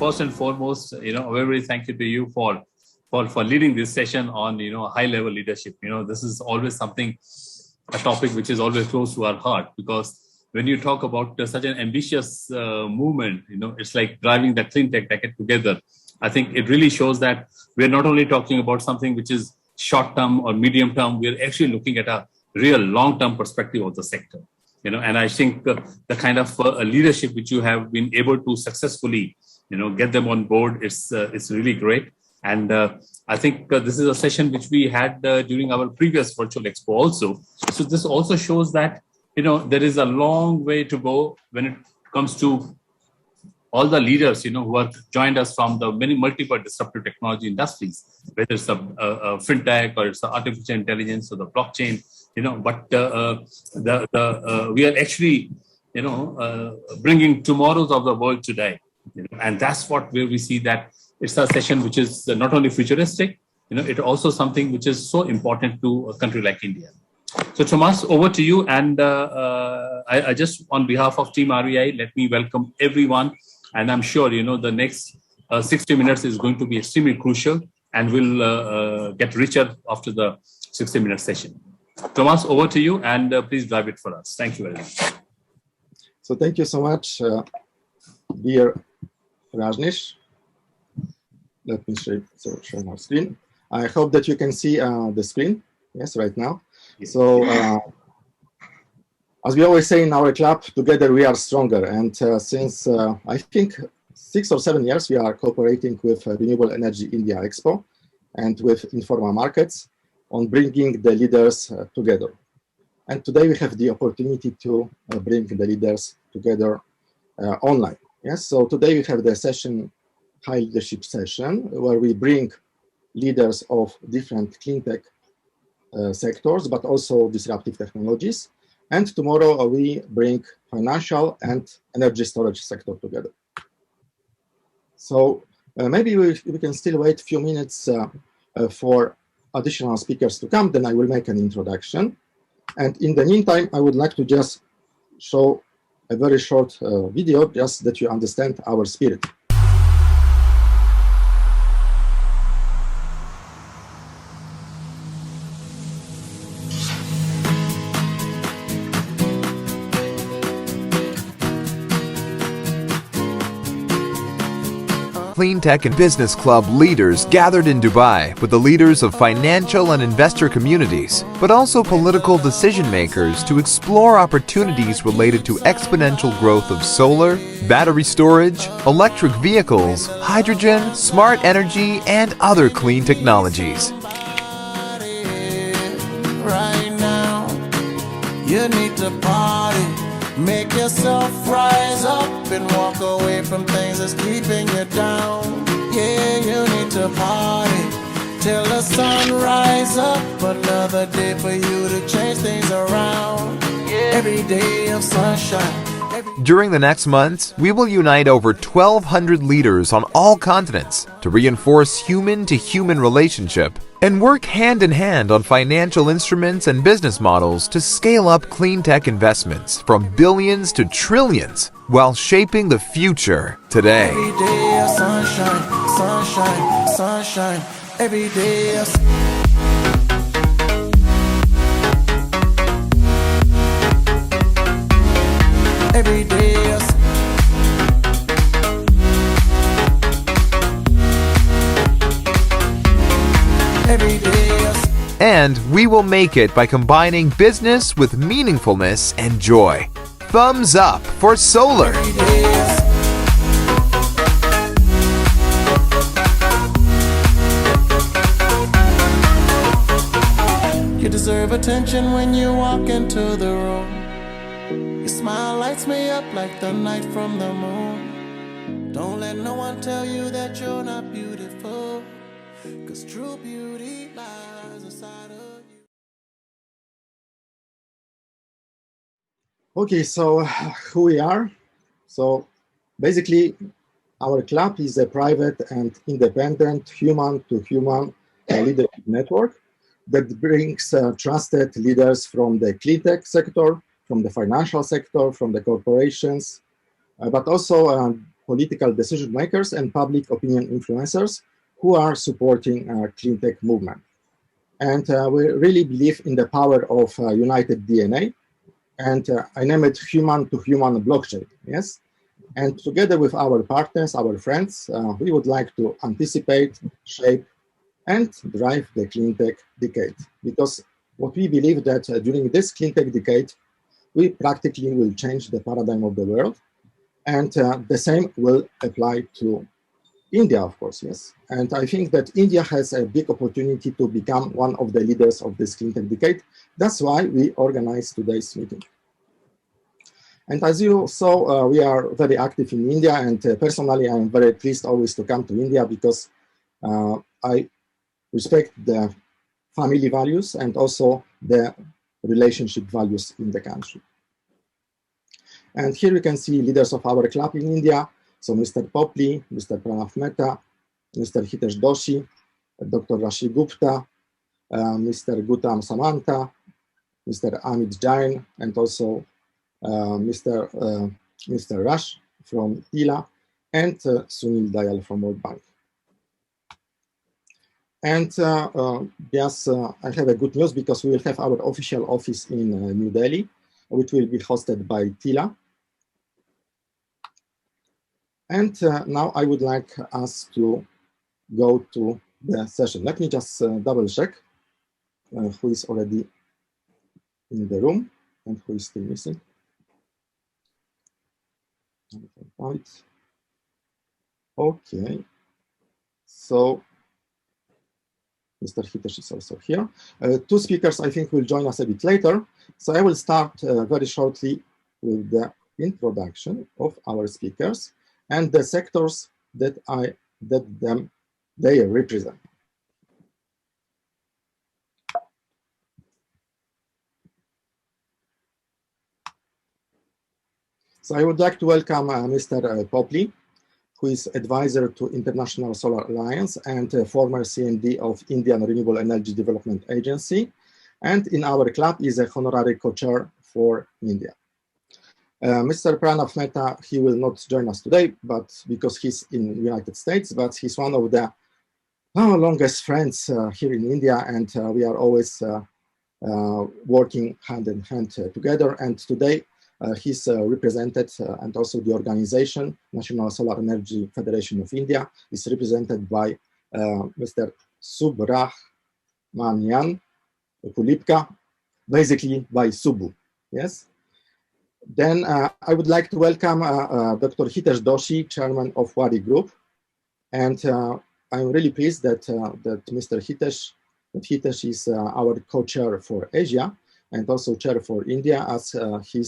first and foremost, a very, very thank you to you for leading this session on, high level leadership. This is always a topic which is always close to our heart, because when you talk about such an ambitious movement, it's like driving the CleanTech decade together. I think it really shows that we're not only talking about something which is short term or medium term, we're actually looking at a real long term perspective of the sector. And I think the kind of leadership which you have been able to successfully, get them on board, it's really great. And I think this is a session which we had during our previous virtual expo also. So this also shows that, there is a long way to go when it comes to all the leaders, who have joined us from the many multiple disruptive technology industries, whether it's a FinTech or it's the artificial intelligence or the blockchain, but we are actually, bringing tomorrows of the world today, and that's where we see that it's a session which is not only futuristic, it also something which is so important to a country like India. So Thomas, over to you. And I just, on behalf of Team REI, let me welcome everyone. And I'm sure, the next 60 minutes is going to be extremely crucial, and we'll get richer after the 60-minute session. Thomas, over to you, and please drive it for us. Thank you very much. So thank you so much, dear Rajneesh. Let me share my screen. I hope that you can see the screen. Yes, right now. Yes. So, as we always say in our club, together we are stronger. And since I think 6 or 7 years, we are cooperating with Renewable Energy India Expo and with Informa Markets on bringing the leaders together. And today we have the opportunity to bring the leaders together online. Yes, so today we have the session, High Leadership Session, where we bring leaders of different CleanTech sectors, but also disruptive technologies. And tomorrow we bring financial and energy storage sector together. So maybe we can still wait a few minutes for additional speakers to come, then I will make an introduction. And in the meantime, I would like to just show a very short video, just that you understand our spirit. CleanTech and Business Club leaders gathered in Dubai with the leaders of financial and investor communities, but also political decision makers to explore opportunities related to exponential growth of solar, battery storage, electric vehicles, hydrogen, smart energy, and other clean technologies. Right now, you need to party. Make yourself rise up and walk away from things that's keeping you down. Yeah, you need to party till the sun rise up. Another day for you to change things around. Every day of sunshine. During the next months, we will unite over 1,200 leaders on all continents to reinforce human-to-human relationship and work hand-in-hand on financial instruments and business models to scale up clean tech investments from billions to trillions while shaping the future today. Every day of sunshine, sunshine, sunshine. Every day of every day of every day of And we will make it by combining business with meaningfulness and joy. Thumbs up for solar. every day of you deserve attention when you walk into the room. Your smile lights me up like the night from the moon. Don't let no one tell you that you're not beautiful, 'cause true beauty lies inside of you. Okay, so who we are? So basically, our club is a private and independent human-to-human leadership network that brings trusted leaders from the CleanTech sector, from the financial sector, from the corporations, but also political decision makers and public opinion influencers who are supporting CleanTech movement. And we really believe in the power of united DNA, and I name it human-to-human blockchain, yes? And together with our partners, our friends, we would like to anticipate, shape, and drive the CleanTech decade. Because what we believe that during this CleanTech decade, we practically will change the paradigm of the world. And the same will apply to India, of course, yes. And I think that India has a big opportunity to become one of the leaders of this CleanTech decade. That's why we organized today's meeting. And as you saw, we are very active in India, and personally, I'm very pleased always to come to India because I respect the family values and also the relationship values in the country. And here you can see leaders of our club in India. So Mr. Popli, Mr. Pranav Mehta, Mr. Hitesh Doshi, Dr. Shri Gupta, Mr. Gautam Samanta, Mr. Amit Jain, and also Mr. Rush from TILA, and Sunil Dayal from World Bank. And yes, I have a good news because we will have our official office in New Delhi, which will be hosted by TILA. And now I would like us to go to the session. Let me just double check who is already in the room and who is still missing. Right. Okay. So Mr. Hitesh is also here. Two speakers, I think, will join us a bit later. So I will start very shortly with the introduction of our speakers and the sectors that they represent. So I would like to welcome Mr. Popli, who is advisor to International Solar Alliance and former CMD of Indian Renewable Energy Development Agency. And in our club is a honorary co-chair for India. Mr. Pranav Mehta, he will not join us today, but because he's in the United States, but he's one of the longest friends here in India, and we are always working hand in hand together. And today he's represented, and also the organization, National Solar Energy Federation of India, is represented by Mr. Subramanian Kulipka, basically by Subu, yes? Then I would like to welcome Dr. Hitesh Doshi, chairman of Waaree Group. And I'm really pleased that, Mr. Hitesh is our co-chair for Asia and also chair for India, as he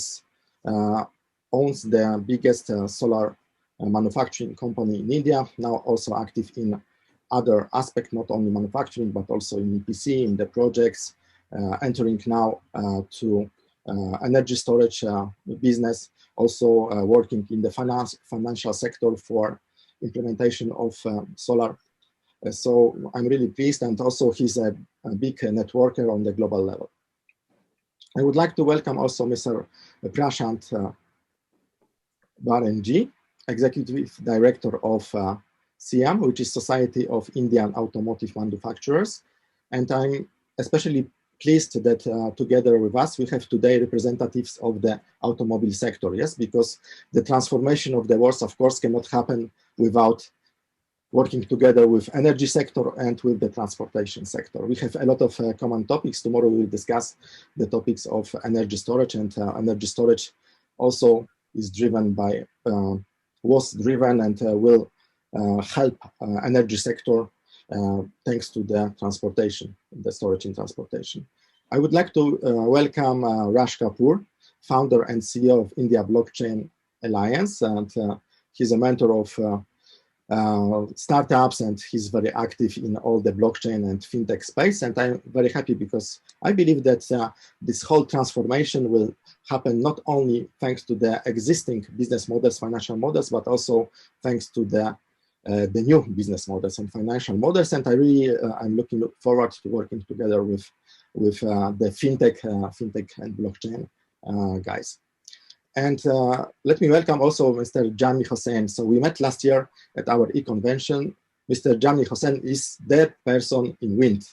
owns the biggest solar manufacturing company in India, now also active in other aspects, not only manufacturing, but also in EPC, in the projects, entering now to energy storage business, also working in the financial sector for implementation of solar. So I'm really pleased, and also he's a big networker on the global level. I would like to welcome also Mr. Prashant Banerjee, Executive Director of SIAM, which is Society of Indian Automotive Manufacturers. And I'm especially pleased that together with us, we have today representatives of the automobile sector, yes, because the transformation of the world, of course, cannot happen without working together with energy sector and with the transportation sector. We have a lot of common topics. Tomorrow we will discuss the topics of energy storage, and energy storage also is driven by, was driven and will help energy sector thanks to the transportation, the storage in transportation. I would like to welcome Raj Kapoor, founder and CEO of India Blockchain Alliance, and he's a mentor of startups, and he's very active in all the blockchain and fintech space. And I'm very happy because I believe that this whole transformation will happen not only thanks to the existing business models, financial models, but also thanks to the new business models and financial models. And I really, I'm looking forward to working together with the fintech and blockchain guys. And let me welcome also Mr. Jami Hossein. So we met last year at our e-convention. Mr. Jami Hossein is the person in wind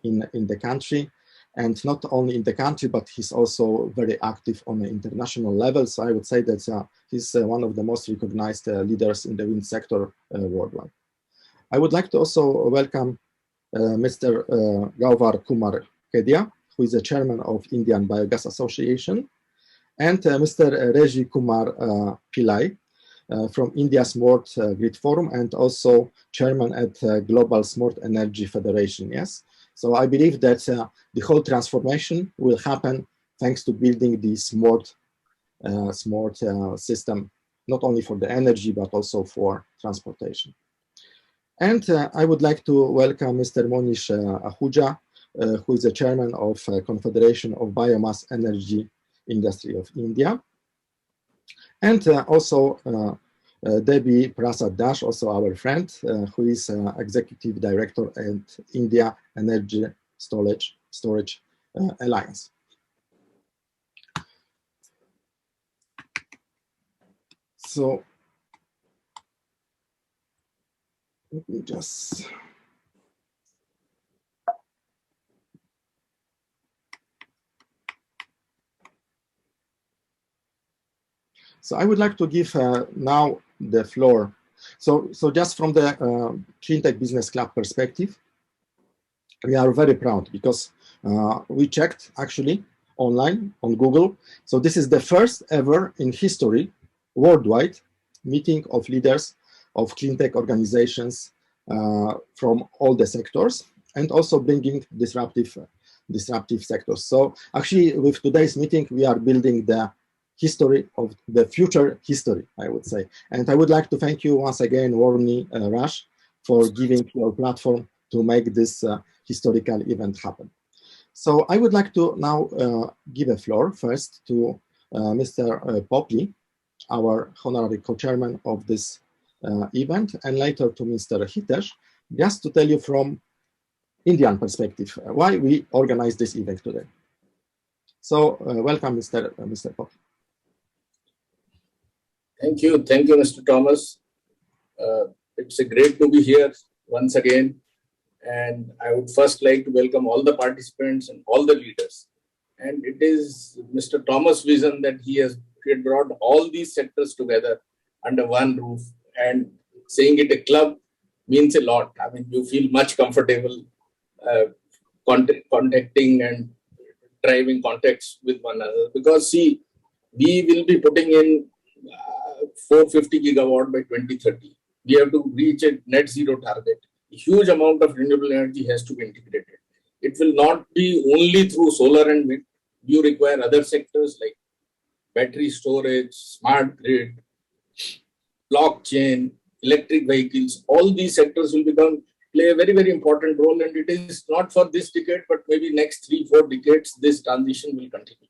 in the country, and not only in the country, but he's also very active on the international level. So I would say that he's one of the most recognized leaders in the wind sector worldwide. I would like to also welcome Mr. Gauvar Kumar Kedia, who is the chairman of Indian Biogas Association, and Mr. Reji Kumar Pillai from India Smart Grid Forum, and also chairman at Global Smart Energy Federation. Yes. So I believe that the whole transformation will happen thanks to building the smart system, not only for the energy, but also for transportation. And I would like to welcome Mr. Monish Ahuja, who is the chairman of Confederation of Biomass Energy Industry of India. And also Debbie Prasad Dash, also our friend, who is executive director at India Energy Storage Alliance. So let me just. So I would like to give now the floor. So just from the CleanTech Business Club perspective, we are very proud because we checked actually online on Google. So this is the first ever in history worldwide meeting of leaders of CleanTech organizations from all the sectors, and also bringing disruptive sectors. So actually with today's meeting, we are building the history of the future history, I would say. And I would like to thank you once again, Waaree, Rush, for giving your platform to make this historical event happen. So I would like to now give a floor first to Mr. Popli, our honorary co-chairman of this event, and later to Mr. Hitesh, just to tell you from Indian perspective why we organized this event today. So welcome, Mr. Popli. Thank you, Mr. Thomas. It's a great to be here once again. And I would first like to welcome all the participants and all the leaders. And it is Mr. Thomas' vision that he had brought all these sectors together under one roof, and saying it a club means a lot. I mean, you feel much comfortable contacting and driving contacts with one another, because see, we will be putting in 450 gigawatt by 2030. We have to reach a net zero target. A huge amount of renewable energy has to be integrated. It will not be only through solar and wind. You require other sectors like battery storage, smart grid, blockchain, electric vehicles. All these sectors will play a very, very important role. And it is not for this decade, but maybe next 3-4 decades, this transition will continue.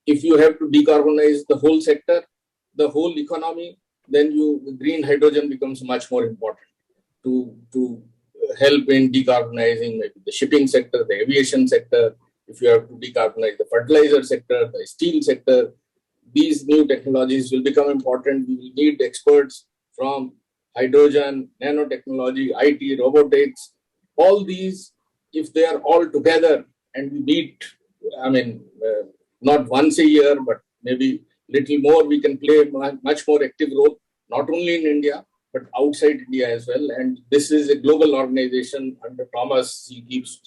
If you have to decarbonize the whole sector, the whole economy, then green hydrogen becomes much more important to help in decarbonizing maybe the shipping sector, the aviation sector. If you have to decarbonize the fertilizer sector, the steel sector, these new technologies will become important. We will need experts from hydrogen, nanotechnology, IT, robotics. All these, if they are all together and we meet, I mean, not once a year, but maybe little more, we can play a much more active role, not only in India, but outside India as well. And this is a global organization under Thomas. He keeps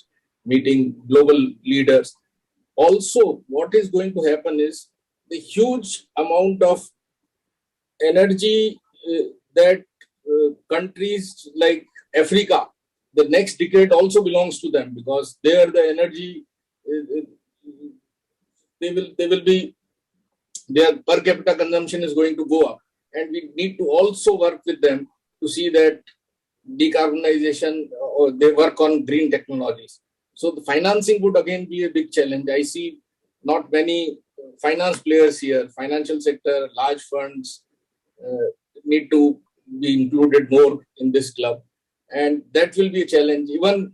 meeting global leaders. Also, what is going to happen is the huge amount of energy that countries like Africa, the next decade also belongs to them, because there the energy, their per capita consumption is going to go up. And we need to also work with them to see that decarbonization, or they work on green technologies. So the financing would again be a big challenge. I see not many finance players here, financial sector, large funds need to be included more in this club. And that will be a challenge. Even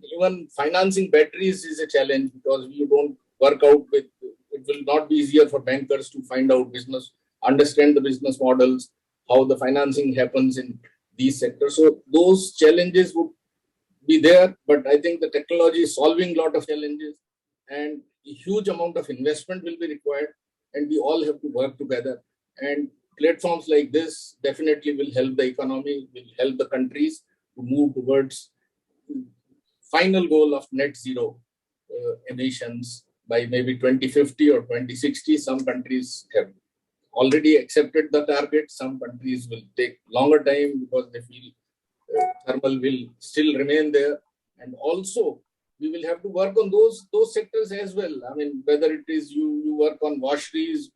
financing batteries is a challenge, because you don't work out with it will not be easier for bankers to find out business, understand the business models, how the financing happens in these sectors. So those challenges would be there, but I think the technology is solving a lot of challenges, and a huge amount of investment will be required, and we all have to work together. And platforms like this definitely will help the economy, will help the countries to move towards final goal of net zero emissions by maybe 2050 or 2060. Some countries have already accepted the target. Some countries will take longer time because they feel thermal will still remain there. And also, we will have to work on those sectors as well. I mean, whether it is you work on washeries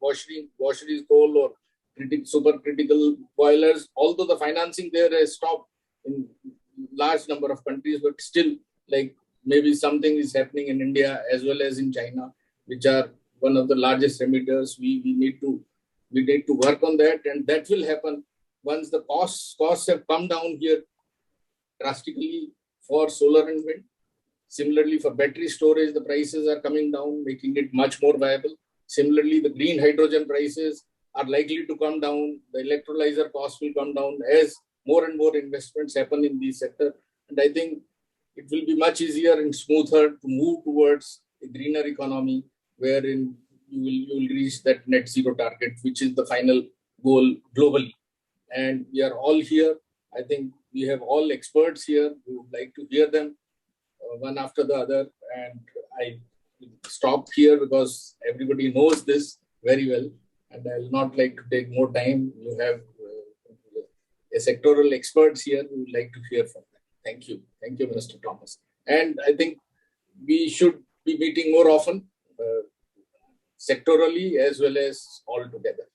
coal or supercritical boilers, although the financing there has stopped in large number of countries, but still, like maybe something is happening in India as well as in China, which are one of the largest emitters. We need to work on that, and that will happen once the costs have come down here drastically for solar and wind. Similarly, for battery storage, the prices are coming down, making it much more viable. Similarly, the green hydrogen prices are likely to come down. The electrolyzer cost will come down as more and more investments happen in this sector. And I think it will be much easier and smoother to move towards a greener economy, wherein you will reach that net zero target, which is the final goal globally. And we are all here. I think we have all experts here. We would like to hear them one after the other. And I stop here because everybody knows this very well. And I will not like to take more time. You have a sectoral experts here. We would like to hear from them. Thank you. Thank you, Mr. Thomas. And I think we should be meeting more often, sectorally as well as all together.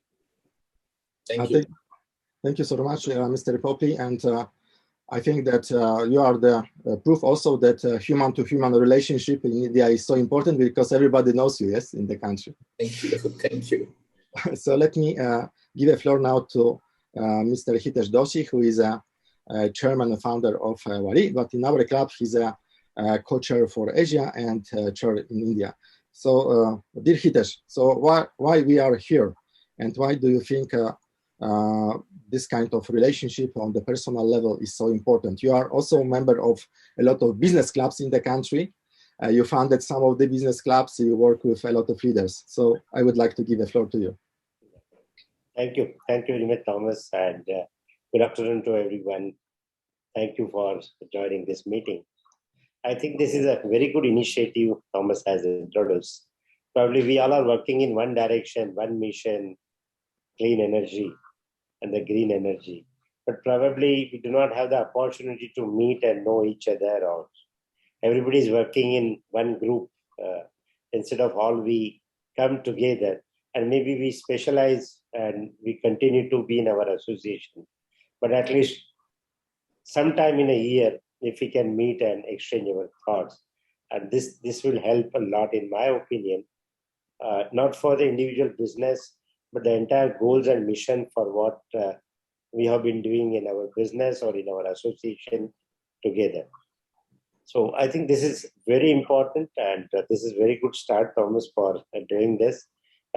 Thank you. Thank you so much, Mr. Popli. And I think that you are the proof also that human-to-human relationship in India is so important because everybody knows you, yes, in the country. Thank you. Thank you. So let me give a floor now to Mr. Hitesh Doshi, who is a chairman and founder of Waaree, but in our club, he's a co-chair for Asia and chair in India. So, dear Hitesh, so why we are here, and why do you think this kind of relationship on the personal level is so important? You are also a member of a lot of business clubs in the country. You founded some of the business clubs. You work with a lot of leaders. So I would like to give the floor to you. Thank you. Thank you very much, Thomas, and good afternoon to everyone. Thank you for joining this meeting. I think this is a very good initiative Thomas has introduced. Probably we all are working in one direction, one mission, clean energy and the green energy. But probably we do not have the opportunity to meet and know each other, or everybody is working in one group. Instead of all we come together, and maybe we specialize and we continue to be in our association. But at least sometime in a year, if we can meet and exchange our thoughts, and this will help a lot, in my opinion, not for the individual business, but the entire goals and mission for what we have been doing in our business or in our association together. So I think this is very important, and this is very good start, Thomas, for doing this.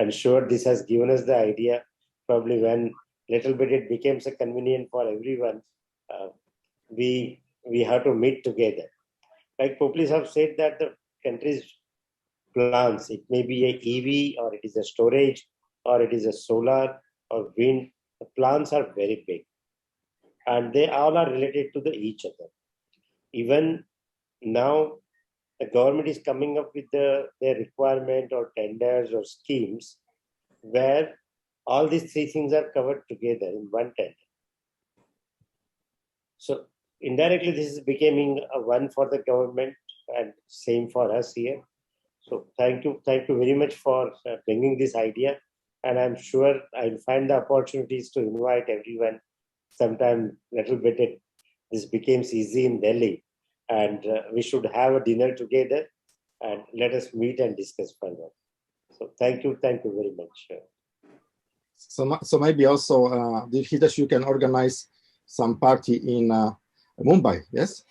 I'm sure this has given us the idea, probably when little bit it becomes a convenient for everyone, we have to meet together. Like Poplis have said that the country's plans, it may be a EV or it is a storage or it is a solar or wind, the plans are very big and they all are related to each other. Even now, the government is coming up with their requirement or tenders or schemes where all these three things are covered together in one tender. So indirectly, this is becoming a one for the government and same for us here. So thank you very much for bringing this idea. And I'm sure I'll find the opportunities to invite everyone sometime little bit. This becomes easy in Delhi. And we should have a dinner together and let us meet and discuss further. So thank you very much. So maybe also, Hitesh, you can organize some party in Mumbai, yes?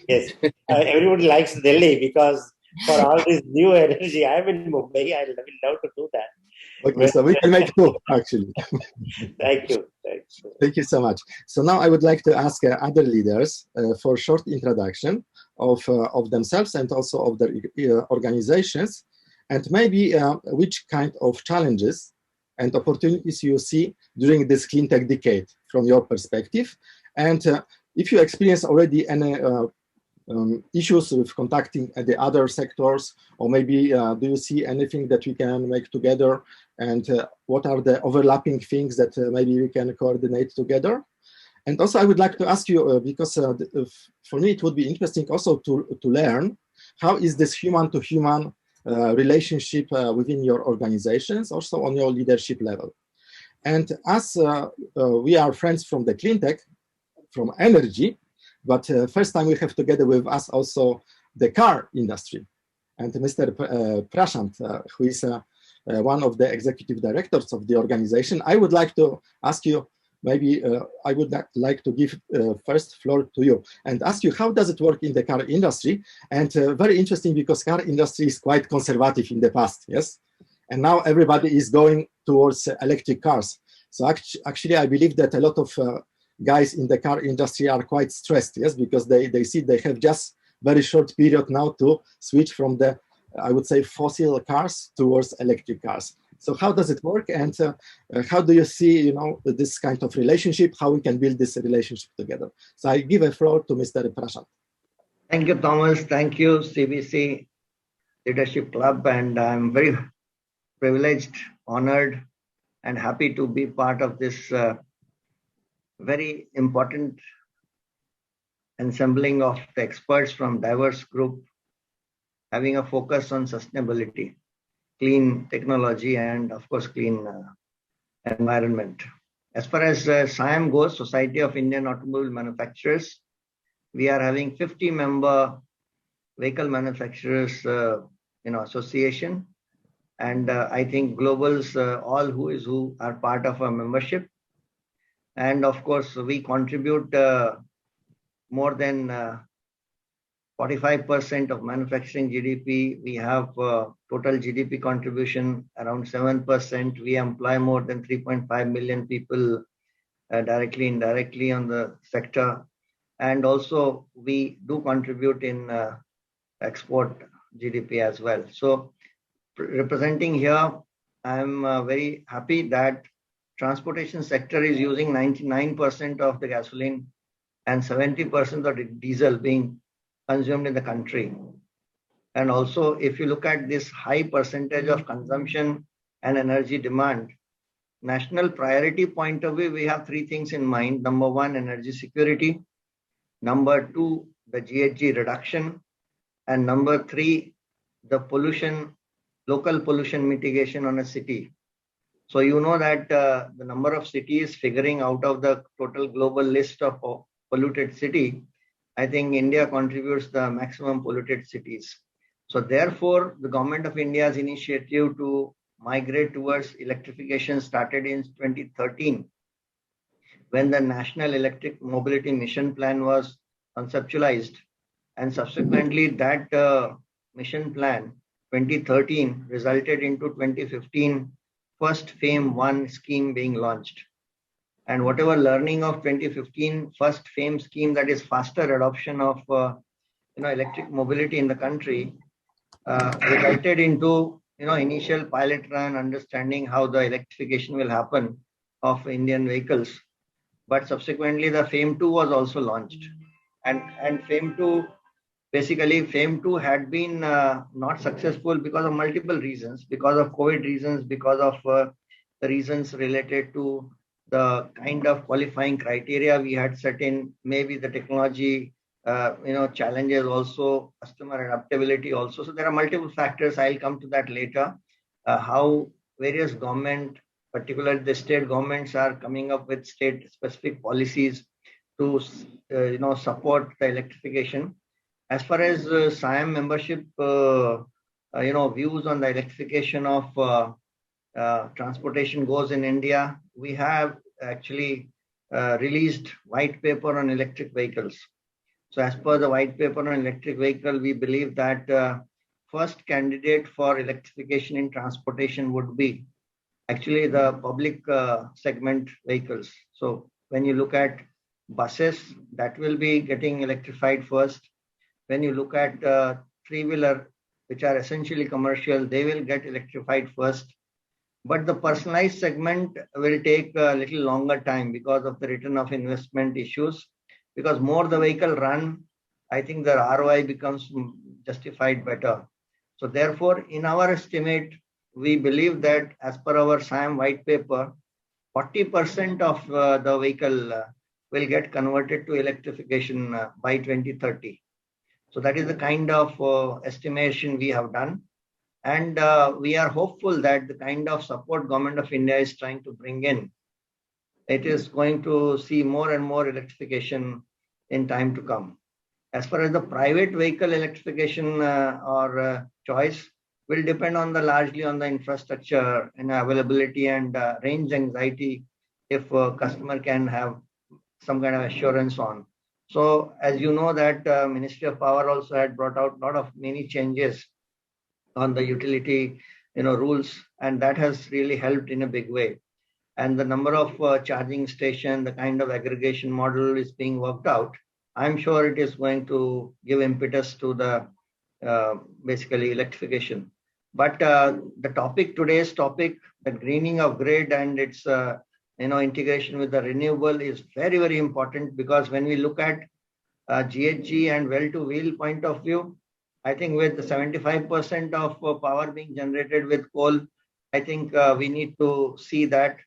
Yes, everybody likes Delhi because for all this new energy. I'm in Mumbai. I will love to do that. Okay, so we can make two, actually. Thank you. Thank you. Thank you so much. So now I would like to ask other leaders for a short introduction of themselves and also of their organizations, and maybe which kind of challenges and opportunities you see during this CleanTech decade from your perspective. And if you experience already any issues with contacting the other sectors, or maybe do you see anything that we can make together, and what are the overlapping things that maybe we can coordinate together? And also I would like to ask you, because for me it would be interesting also to learn how is this human-to-human relationship within your organizations, also on your leadership level. And as we are friends from the CleanTech, from energy, but first time we have together with us also the car industry. And Mr. Prashant, who is one of the executive directors of the organization, I would like to ask you, maybe I would like to give first floor to you and ask you, how does it work in the car industry? And very interesting, because car industry is quite conservative in the past, yes? And now everybody is going towards electric cars. So actually, I believe that a lot of guys in the car industry are quite stressed, yes, because they see they have just very short period now to switch from the, I would say, fossil cars towards electric cars. So how does it work, and how do you see, this kind of relationship, how we can build this relationship together? So I give a floor to Mr. Prashant. Thank you, Thomas. Thank you, CBC Leadership Club, and I'm very privileged, honored, and happy to be part of this very important assembling of the experts from diverse group, having a focus on sustainability, clean technology, and of course, clean environment. As far as SIAM goes, Society of Indian Automobile Manufacturers, we are having 50-member vehicle manufacturers association. And I think globals, all who are part of our membership. And of course, we contribute more than 45% of manufacturing GDP. We have total GDP contribution around 7%. We employ more than 3.5 million people directly, indirectly on the sector. And also we do contribute in export GDP as well. So representing here, I'm very happy that transportation sector is using 99% of the gasoline and 70% of the diesel being consumed in the country. And also, if you look at this high percentage of consumption and energy demand, national priority point of view, we have three things in mind. Number one, energy security. Number two, the GHG reduction. And number three, the pollution, local pollution mitigation on a city. So you know that the number of cities figuring out of the total global list of polluted city, I think India contributes the maximum polluted cities. So therefore, the government of India's initiative to migrate towards electrification started in 2013, when the National Electric Mobility Mission Plan was conceptualized. And subsequently, that mission plan, 2013, resulted into 2015 first FAME 1 scheme being launched. And whatever learning of 2015 first FAME scheme, that is faster adoption of electric mobility in the country, resulted into initial pilot run, understanding how the electrification will happen of Indian vehicles. But subsequently, the FAME 2 was also launched, and FAME 2. Basically, FAME 2 had been not successful because of multiple reasons, because of COVID reasons, because of the reasons related to the kind of qualifying criteria we had set in, maybe the technology, challenges also, customer adaptability also. So there are multiple factors. I'll come to that later, how various government, particularly the state governments, are coming up with state-specific policies to support the electrification. As far as SIAM membership, views on the electrification of transportation goes in India, we have actually released white paper on electric vehicles. So as per the white paper on electric vehicle, we believe that first candidate for electrification in transportation would be actually the public segment vehicles. So when you look at buses, that will be getting electrified first. When you look at three-wheeler, which are essentially commercial, they will get electrified first. But the personalized segment will take a little longer time because of the return of investment issues. Because more the vehicle run, I think the ROI becomes justified better. So therefore, in our estimate, we believe that as per our SIAM white paper, 40% of the vehicle will get converted to electrification by 2030. So that is the kind of estimation we have done. And we are hopeful that the kind of support Government of India is trying to bring in, it is going to see more and more electrification in time to come. As far as the private vehicle electrification or choice will depend on largely on the infrastructure and availability and range anxiety if a customer can have some kind of assurance on. So as you know that Ministry of Power also had brought out a lot of many changes on the utility rules, and that has really helped in a big way. And the number of charging station, the kind of aggregation model is being worked out. I'm sure it is going to give impetus to the basically electrification. But today's topic, the greening of grid and its integration with the renewable is very, very important, because when we look at GHG and well-to-wheel point of view, I think with the 75% of power being generated with coal, I think we need to see that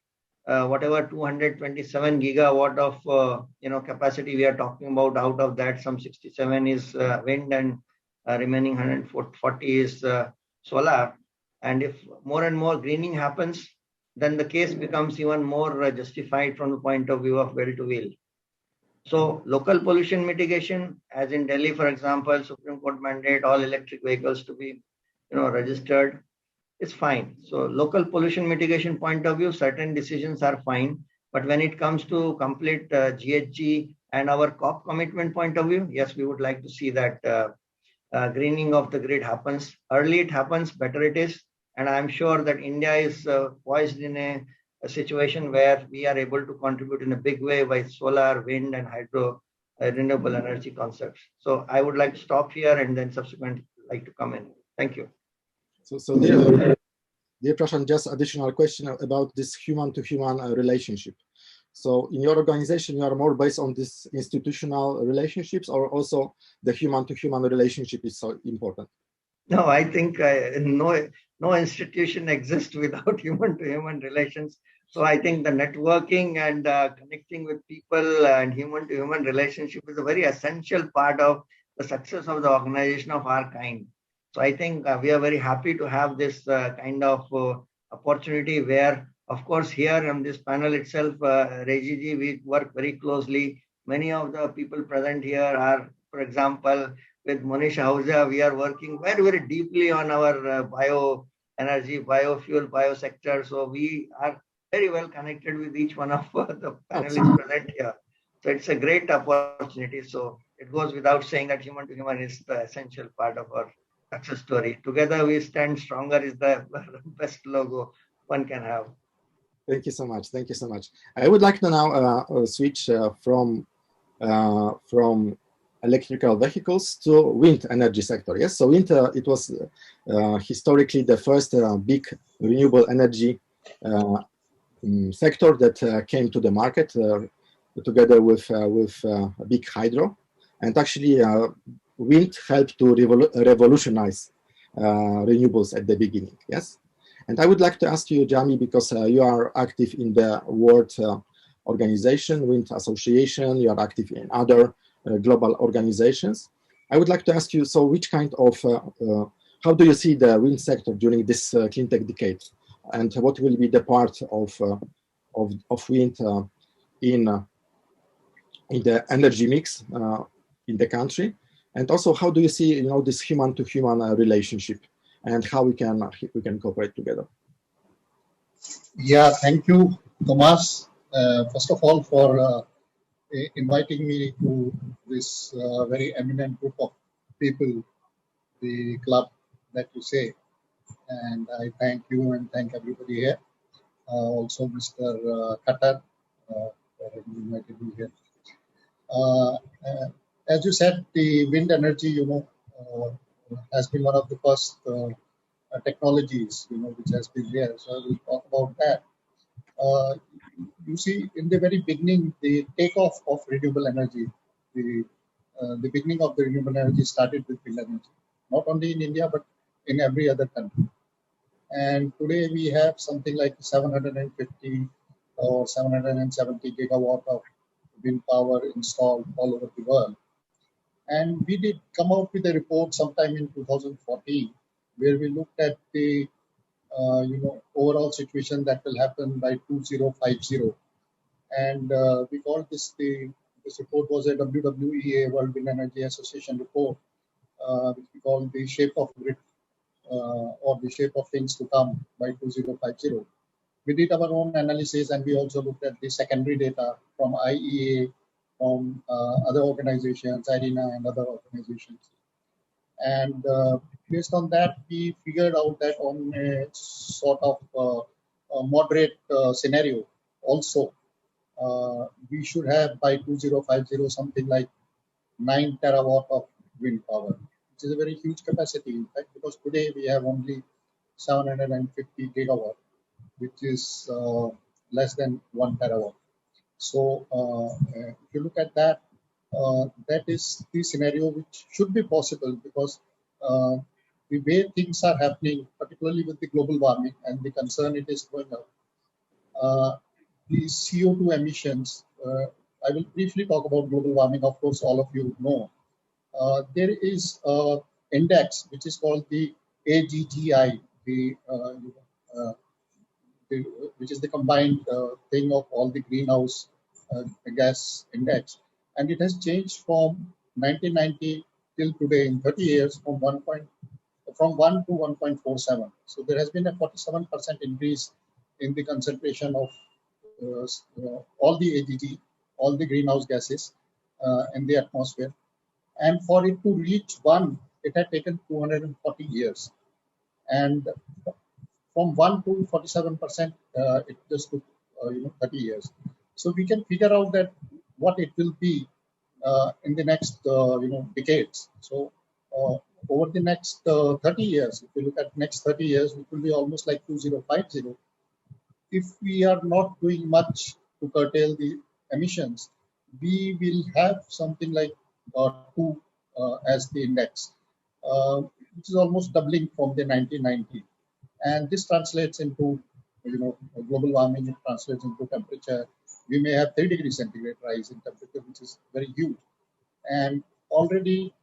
whatever 227 gigawatt of capacity we are talking about, out of that some 67 is wind and remaining 140 is solar. And if more and more greening happens, then the case becomes even more justified from the point of view of well-to-wheel. So local pollution mitigation, as in Delhi, for example, Supreme Court mandate all electric vehicles to be registered, is fine. So local pollution mitigation point of view, certain decisions are fine. But when it comes to complete GHG and our COP commitment point of view, yes, we would like to see that greening of the grid happens. Early it happens, better it is. And I'm sure that India is poised in a situation where we are able to contribute in a big way by solar, wind, and hydro renewable energy concepts. So I would like to stop here and then subsequently like to come in. Thank you. So dear Prashant, just additional question about this human-to-human relationship. So in your organization, you are more based on this institutional relationships, or also the human-to-human relationship is so important? No, I think no institution exists without human-to-human relations. So I think the networking and connecting with people and human-to-human relationship is a very essential part of the success of the organization of our kind. So I think we are very happy to have this kind of opportunity where, of course, here on this panel itself, Reggie, we work very closely. Many of the people present here are, for example, with Monisha Hausa, we are working very, very deeply on our bioenergy, biofuel, biosector. So we are very well connected with each one of the panelists present here. So it's a great opportunity. So it goes without saying that human-to-human is the essential part of our success story. Together we stand stronger is the best logo one can have. Thank you so much. Thank you so much. I would like to now switch from electrical vehicles to wind energy sector. Yes, so wind, it was historically the first big renewable energy sector that came to the market together with big hydro. And actually, wind helped to revolutionize renewables at the beginning. Yes. And I would like to ask you, Jami, because you are active in the World Organization, Wind Association, you are active in other global organizations. I would like to ask you, so which kind of, how do you see the wind sector during this CleanTech decade? And what will be the part of wind in the energy mix in the country? And also, how do you see, this human-to-human relationship, and how we can cooperate together? Yeah, thank you, Thomas. First of all, for inviting me to this very eminent group of people, the club, that you say. And I thank you and thank everybody here. Also, Mr. Qatar, for inviting me here. As you said, the wind energy, has been one of the first technologies, which has been there. So I will talk about that. You see, in the very beginning, the takeoff of renewable energy, the beginning of the renewable energy started with wind energy, not only in India, but in every other country. And today we have something like 750 or 770 gigawatt of wind power installed all over the world. And we did come out with a report sometime in 2014, where we looked at the overall situation that will happen by 2050. And we called this report was a WWEA, World Wind Energy Association report, which we call the shape of grid or the shape of things to come by 2050. We did our own analysis, and we also looked at the secondary data from IEA, from other organizations, IRENA and other organizations. And based on that, we figured out that on a sort of a moderate scenario also, we should have by 2050 something like 9 terawatt of wind power, which is a very huge capacity, in fact, because today we have only 750 gigawatt, which is less than 1 terawatt. So if you look at that, that is the scenario which should be possible, because the way things are happening, particularly with the global warming and the concern it is going up, the CO2 emissions, I will briefly talk about global warming. Of course, all of you know. There is an index which is called the AGGI, which is the combined thing of all the greenhouse gas index. And it has changed from 1990 till today in 30 years from 1 to 1.47. So there has been a 47% increase in the concentration of all the AGG, all the greenhouse gases in the atmosphere. And for it to reach 1, it had taken 240 years. And from 1 to 47%, it just took 30 years. So we can figure out that what it will be in the next decades. So over the next 30 years, if you look at next 30 years, it will be almost like 2050. If we are not doing much to curtail the emissions, we will have something like 2 as the index, which is almost doubling from the 1990. And this translates into, global warming. It translates into temperature. We may have 3 degrees centigrade rise in temperature, which is very huge. And already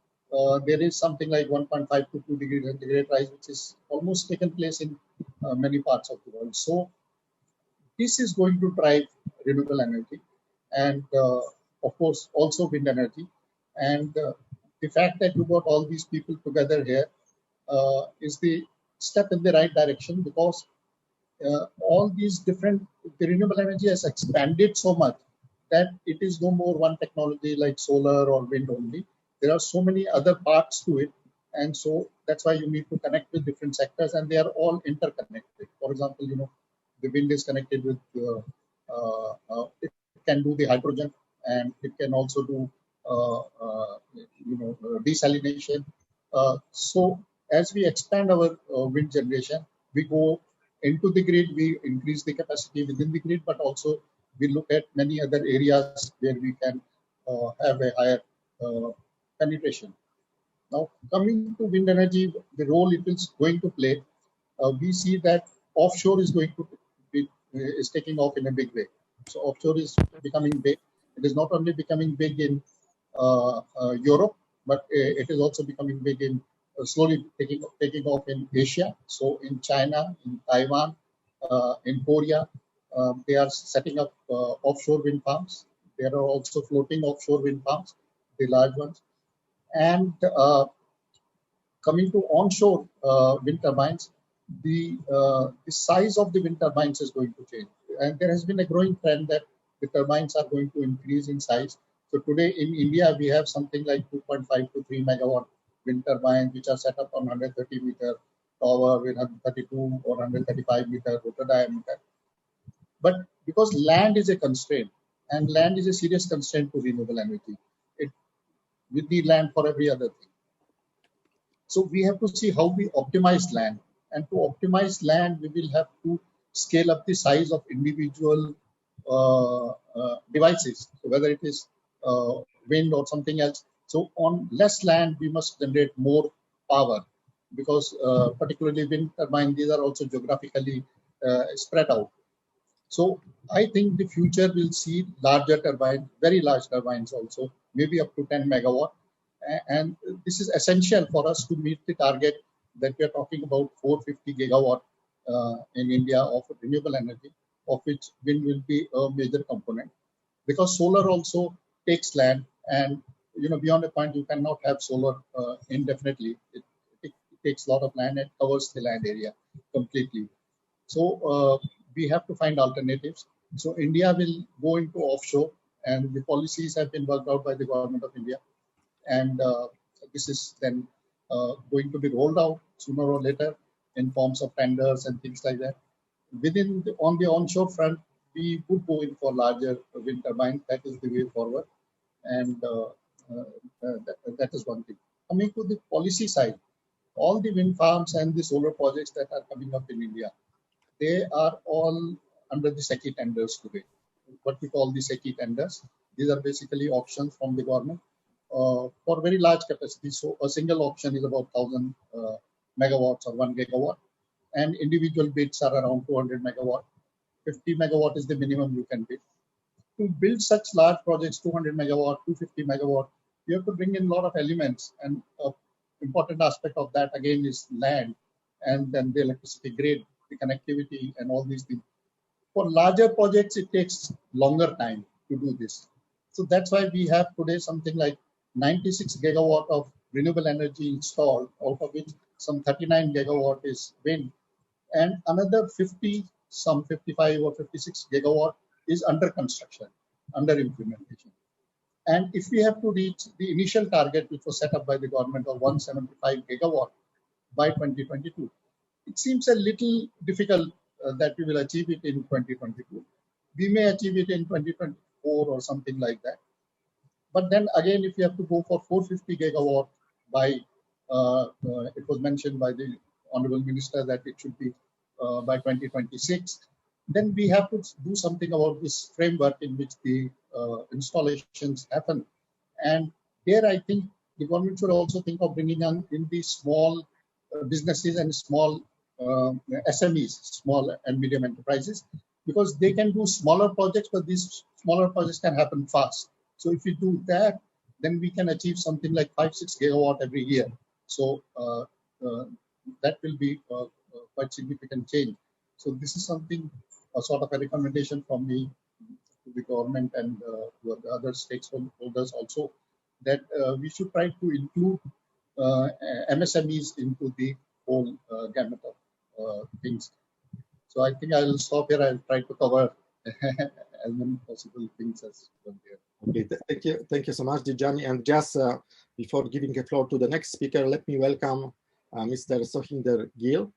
there is something like 1.5 to 2 degrees centigrade rise, which is almost taken place in many parts of the world. So this is going to drive renewable energy and, of course, also wind energy. And the fact that you got all these people together here is the step in the right direction, because all these the renewable energy has expanded so much that it is no more one technology like solar or wind only. There are so many other parts to it. And so that's why you need to connect with different sectors, and they are all interconnected. For example, the wind is connected with, it can do the hydrogen, and it can also do, desalination. So as we expand our wind generation, we go into the grid, we increase the capacity within the grid, but also we look at many other areas where we can have a higher penetration. Now, coming to wind energy, the role it is going to play, we see that offshore is going to is taking off in a big way. So offshore is becoming big. It is not only becoming big in Europe, but it is also becoming big in slowly taking off in Asia. So in China, in Taiwan, in Korea, they are setting up offshore wind farms. There are also floating offshore wind farms, the large ones. And coming to onshore wind turbines, the size of the wind turbines is going to change. And there has been a growing trend that the turbines are going to increase in size. So today in India, we have something like 2.5 to 3 megawatt wind turbines which are set up on 130-meter tower with 132 or 135-meter rotor diameter. But because land is a constraint, and land is a serious constraint to renewable energy, we need land for every other thing. So we have to see how we optimize land. And to optimize land, we will have to scale up the size of individual devices, so whether it is wind or something else. So on less land, we must generate more power, because particularly wind turbine, these are also geographically spread out. So I think the future will see larger turbines, very large turbines also, maybe up to 10 megawatt. And this is essential for us to meet the target that we are talking about, 450 gigawatt in India of renewable energy, of which wind will be a major component. Because solar also takes land, and beyond a point, you cannot have solar indefinitely. It takes a lot of land and covers the land area completely. So we have to find alternatives. So India will go into offshore, and the policies have been worked out by the government of India. And this is then going to be rolled out sooner or later in forms of tenders and things like that. On the onshore front, we would go in for larger wind turbines. That is the way forward. And that is one thing. Coming to the policy side, all the wind farms and the solar projects that are coming up in India, they are all under the SECI tenders today. What we call the SECI tenders. These are basically auctions from the government for very large capacity. So a single auction is about 1,000 megawatts or 1 gigawatt, and individual bids are around 200 megawatt. 50 megawatt is the minimum you can bid. To build such large projects, 200 megawatt, 250 megawatt, you have to bring in a lot of elements, and an important aspect of that again is land, and then the electricity grid, the connectivity, and all these things. For larger projects, it takes longer time to do this. So that's why we have today something like 96 gigawatt of renewable energy installed, out of which some 39 gigawatt is wind, and another 55 or 56 gigawatt is under construction, under implementation. And if we have to reach the initial target, which was set up by the government of 175 gigawatt by 2022, it seems a little difficult that we will achieve it in 2022. We may achieve it in 2024 or something like that. But then again, if you have to go for 450 gigawatt by, it was mentioned by the Honorable Minister that it should be by 2026, then we have to do something about this framework in which the installations happen. And there I think the government should also think of bringing in the small businesses and small SMEs, small and medium enterprises, because they can do smaller projects, but these smaller projects can happen fast. So if we do that, then we can achieve something like 5-6 gigawatt every year. So that will be quite significant change. So this is something, a sort of a recommendation from me to the government and to the other stakeholders also, that we should try to include MSMEs into the whole gamut of things. So I think I'll stop here. I'll try to cover as many possible things as well here. Okay, thank you so much, Dijani. And just before giving the floor to the next speaker, let me welcome Mr. Sohinder Gill,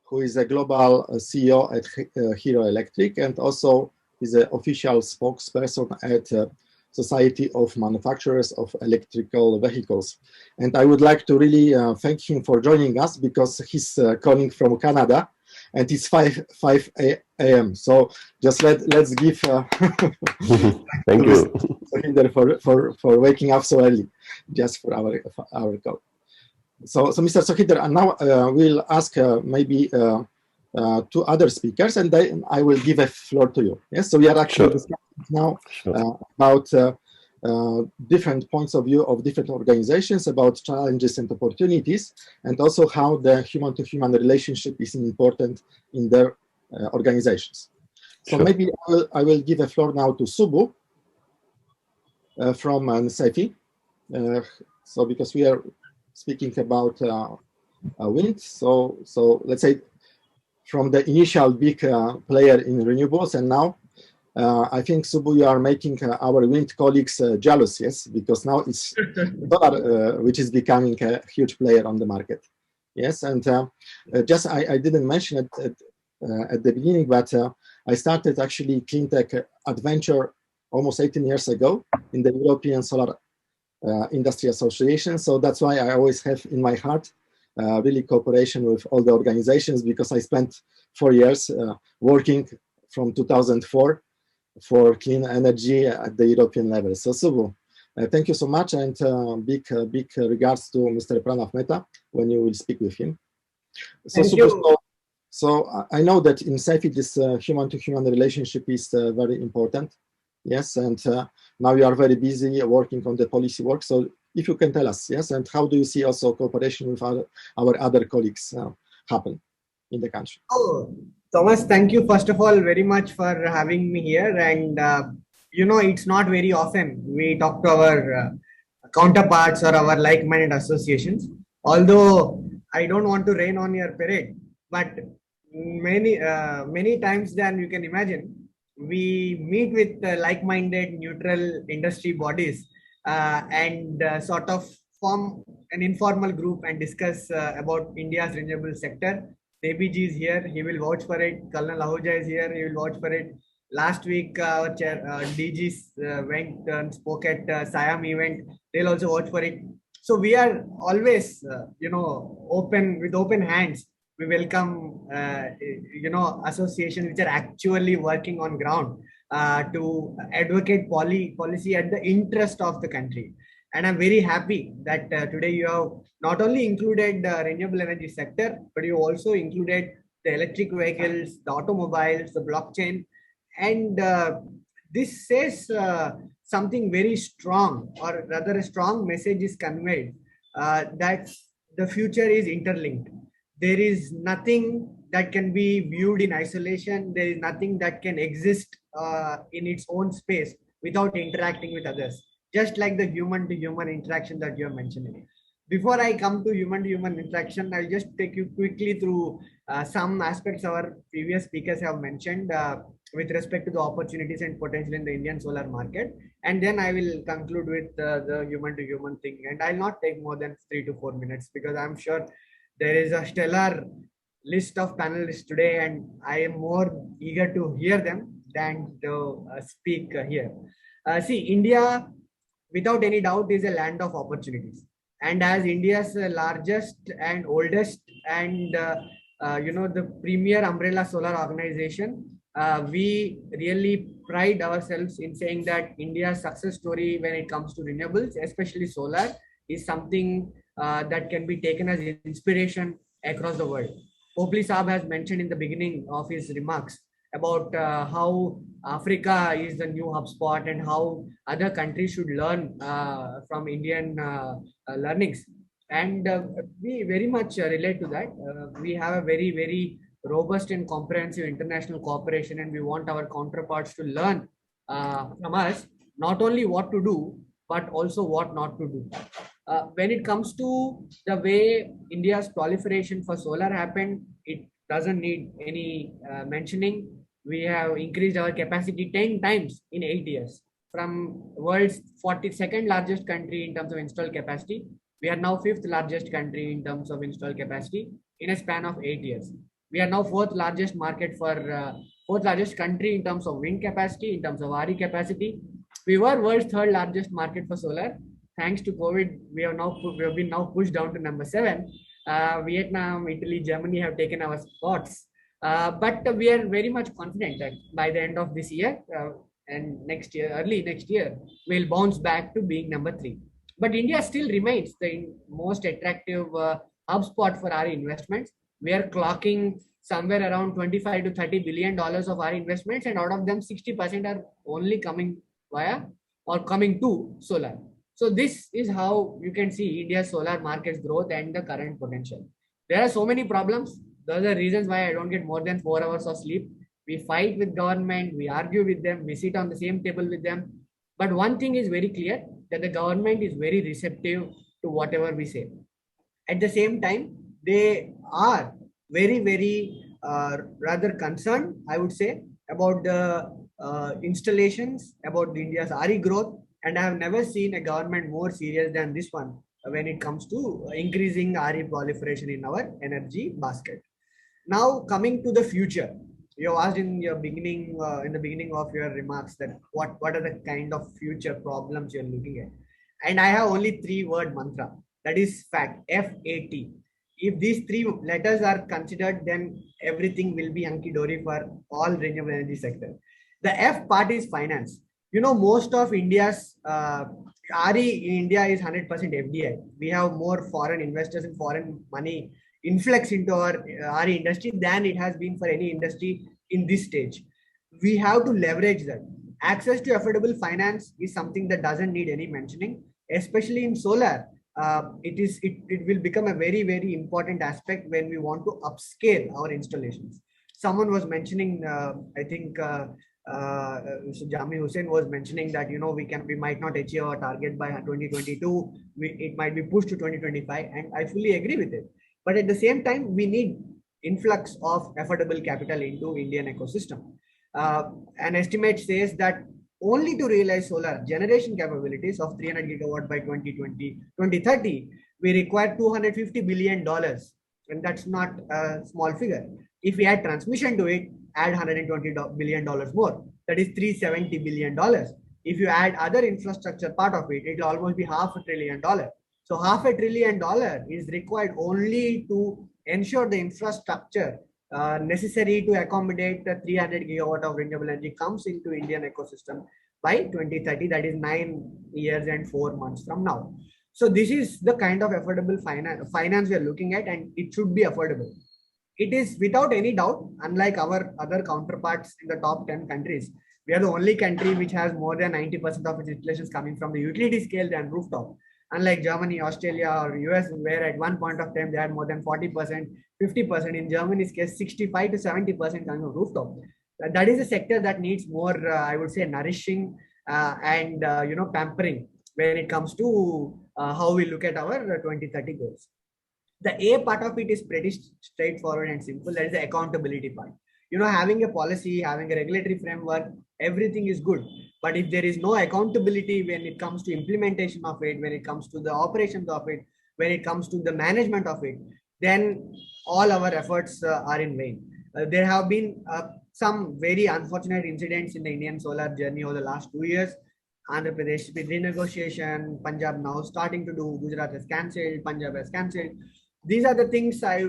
who is a global CEO at Hero Electric, and also is an official spokesperson at Society of Manufacturers of Electrical Vehicles. And I would like to really thank him for joining us, because he's calling from Canada, and it's 5 a.m. So just let's give thank you for waking up so early, just for our call. So Mr. Sohinder, and now we'll ask maybe 2 other speakers, and then I will give a floor to you. Yes, so we are actually discussing now about different points of view of different organizations, about challenges and opportunities, and also how the human-to-human relationship is important in their organizations. So maybe I will give a floor now to Subbu from NSEFI. So because we are speaking about wind, so let's say from the initial big player in renewables, and now I think, Subbu, you are making our wind colleagues jealous, yes, because now it's solar, which is becoming a huge player on the market. Yes, and just I didn't mention it at the beginning, but I started actually CleanTech adventure almost 18 years ago in the European Solar Industry Association. So that's why I always have in my heart really cooperation with all the organizations, because I spent 4 years working from 2004 for clean energy at the European level. So Subbu, thank you so much, and big regards to Mr. Pranav Mehta when you will speak with him. So Subbu, so I know that in NSEFI this human-to-human relationship is very important. Yes, and now you are very busy working on the policy work. So if you can tell us, yes, and how do you see also cooperation with our other colleagues happen in the country? Oh, Thomas, thank you first of all very much for having me here. And it's not very often we talk to our counterparts or our like-minded associations. Although I don't want to rain on your parade, but many times than you can imagine, we meet with like-minded neutral industry bodies and sort of form an informal group and discuss about India's renewable sector. ABG is here, he will vouch for it. Colonel Ahuja is here, he will vouch for it. Last week, our chair, DGs went and spoke at Siam event. They'll also vouch for it. So we are always, open with open hands. We welcome, associations which are actually working on ground to advocate policy at the interest of the country. And I'm very happy that today you have not only included the renewable energy sector, but you also included the electric vehicles, the automobiles, the blockchain. And this says something very strong, or rather a strong message is conveyed that the future is interlinked. There is nothing that can be viewed in isolation. There is nothing that can exist in its own space without interacting with others. Just like the human-to-human interaction that you're mentioning. Before I come to human-to-human interaction, I'll just take you quickly through some aspects our previous speakers have mentioned with respect to the opportunities and potential in the Indian solar market. And then I will conclude with the human-to-human thing. And I'll not take more than 3 to 4 minutes, because I'm sure there is a stellar list of panelists today, and I am more eager to hear them than to speak here. See, India, without any doubt, is a land of opportunities. And as India's largest and oldest and the premier umbrella solar organization, we really pride ourselves in saying that India's success story when it comes to renewables, especially solar, is something that can be taken as inspiration across the world. Popli Saab has mentioned in the beginning of his remarks about how Africa is the new HubSpot and how other countries should learn from Indian learnings. And we very much relate to that. We have a very, very robust and comprehensive international cooperation, and we want our counterparts to learn from us, not only what to do, but also what not to do. When it comes to the way India's proliferation for solar happened, it doesn't need any mentioning. We have increased our capacity 10 times in 8 years. From world's 42nd largest country in terms of installed capacity, we are now 5th largest country in terms of installed capacity in a span of 8 years. We are now 4th largest market for 4th largest country in terms of wind capacity, in terms of RE capacity. We were world's 3rd largest market for solar. Thanks to COVID, we have been pushed down to number 7. Vietnam, Italy, Germany have taken our spots. But we are very much confident that by the end of this year and next year, early next year, we'll bounce back to being number 3. But India still remains the most attractive hub spot for our investments. We are clocking somewhere around $25 to $30 billion of our investments, and out of them, 60% are only coming via or coming to solar. So this is how you can see India's solar market's growth and the current potential. There are so many problems. Those are reasons why I don't get more than 4 hours of sleep. We fight with government, we argue with them, we sit on the same table with them. But one thing is very clear, that the government is very receptive to whatever we say. At the same time, they are very, very rather concerned, I would say, about the installations, about India's RE growth, and I have never seen a government more serious than this one when it comes to increasing RE proliferation in our energy basket. Now coming to the future, you asked in your beginning, in the beginning of your remarks, that what are the kind of future problems you're looking at, and I have only 3-word mantra, that is FAT, F-A-T. If these 3 letters are considered, then everything will be hunky-dory for all renewable energy sector. The F part is finance. You know, most of India's RE in India is 100% FDI. We have more foreign investors and foreign money influx into our RE industry than it has been for any industry in this stage. We have to leverage that. Access to affordable finance is something that doesn't need any mentioning, especially in solar. It will become a very, very important aspect when we want to upscale our installations. Someone was mentioning, I think Jami Hussain was mentioning that, you know, we might not achieve our target by 2022. It might be pushed to 2025, and I fully agree with it. But at the same time, we need influx of affordable capital into Indian ecosystem. An estimate says that only to realize solar generation capabilities of 300 gigawatt by 2030, we require $250 billion. And that's not a small figure. If we add transmission to it, add $120 billion more. That is $370 billion. If you add other infrastructure part of it, it will almost be $500 billion. So $500 billion is required only to ensure the infrastructure necessary to accommodate the 300 gigawatt of renewable energy comes into Indian ecosystem by 2030. That is 9 years and 4 months from now. So this is the kind of affordable finance we are looking at, and it should be affordable. It is without any doubt, unlike our other counterparts in the top 10 countries, we are the only country which has more than 90% of its installations coming from the utility scale and rooftop. Unlike Germany, Australia, or US, where at one point of time they had more than 40%, 50%. In Germany's case, 65 to 70% coming from rooftop. That is a sector that needs more, I would say, nourishing and pampering when it comes to how we look at our 2030 goals. The A part of it is pretty straightforward and simple. That is the accountability part. You know, having a policy, having a regulatory framework, everything is good. But if there is no accountability when it comes to implementation of it, when it comes to the operations of it, when it comes to the management of it, then all our efforts are in vain. There have been some very unfortunate incidents in the Indian solar journey over the last 2 years. Andhra Pradesh with renegotiation, Punjab now starting to do, Gujarat has cancelled, Punjab has cancelled. These are the things I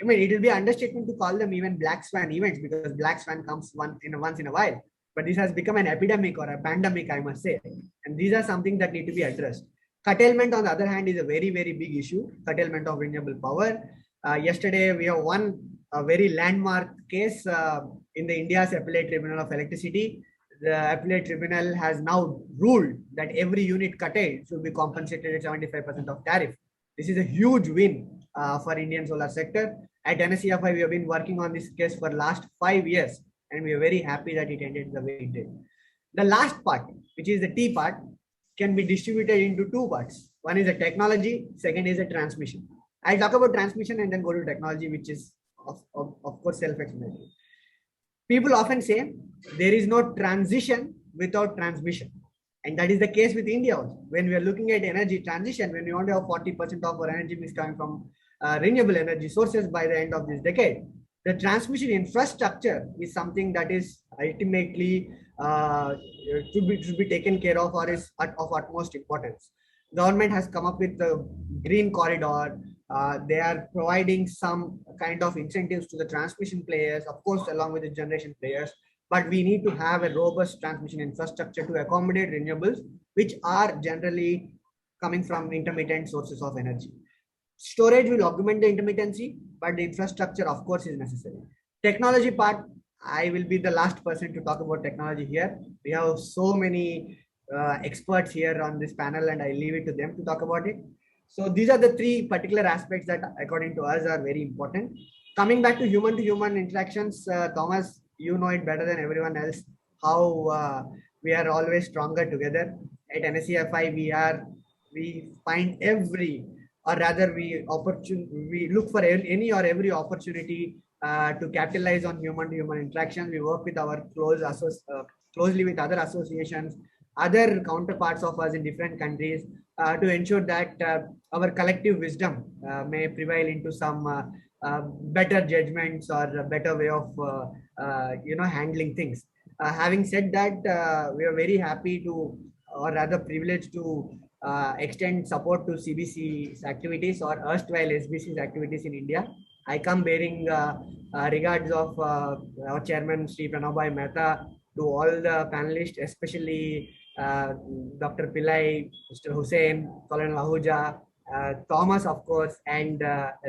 mean, it will be an understatement to call them even black swan events, because black swan comes once in a while. But this has become an epidemic or a pandemic, I must say. And these are something that need to be addressed. Curtailment, on the other hand, is a very, very big issue. Curtailment of renewable power. Yesterday, we have won a very landmark case in the India's Appellate Tribunal of Electricity. The Appellate Tribunal has now ruled that every unit curtailed should be compensated at 75% of tariff. This is a huge win for Indian solar sector. At NSEFI, we have been working on this case for last 5 years, and we are very happy that it ended the way it did. The last part, which is the T part, can be distributed into 2 parts. One is the technology, second is the transmission. I'll talk about transmission and then go to technology, which is of course self-explanatory. People often say there is no transition without transmission. And that is the case with India also. When we are looking at energy transition, when we want to have 40% of our energy mix coming from renewable energy sources by the end of this decade, the transmission infrastructure is something that is ultimately should be taken care of, or is of utmost importance. Government has come up with the green corridor. They are providing some kind of incentives to the transmission players, of course, along with the generation players. But we need to have a robust transmission infrastructure to accommodate renewables, which are generally coming from intermittent sources of energy. Storage will augment the intermittency, but the infrastructure, of course, is necessary. Technology part, I will be the last person to talk about technology here. We have so many experts here on this panel, and I leave it to them to talk about it. So these are the 3 particular aspects that, according to us, are very important. Coming back to human interactions, Thomas, you know it better than everyone else how we are always stronger together. At NSEFI, we find we look for any or every opportunity to capitalize on human-to-human interactions. We work with our closely with other associations, other counterparts of us in different countries to ensure that our collective wisdom may prevail into some better judgments or a better way of handling things. Having said that, we are very happy to, or rather privileged to extend support to CBC's activities or erstwhile SBC's activities in India. I come bearing regards of our chairman, Shri Pranav Mehta, to all the panelists, especially Dr. Pillai, Mr. Hussain, Colonel Ahuja, Thomas, of course, and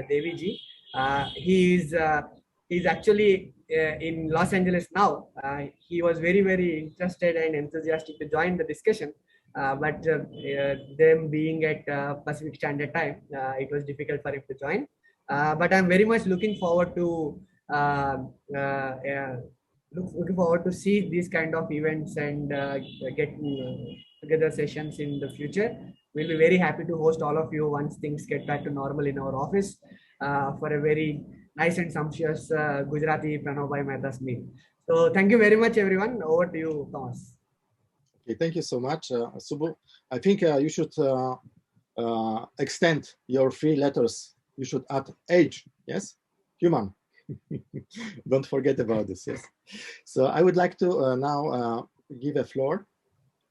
Devi ji. He's actually in Los Angeles now. He was very, very interested and enthusiastic to join the discussion. But them being at Pacific Standard Time, it was difficult for him to join. But I'm very much looking forward to see these kind of events and get together sessions in the future. We'll be very happy to host all of you once things get back to normal in our office for a very nice and sumptuous Gujarati Pranav Mehta's meal. So thank you very much, everyone. Over to you, Thomas. Okay, thank you so much, Subbu. I think you should extend your 3 letters. You should add age, yes? Human. Don't forget about this, yes? So I would like to now give a floor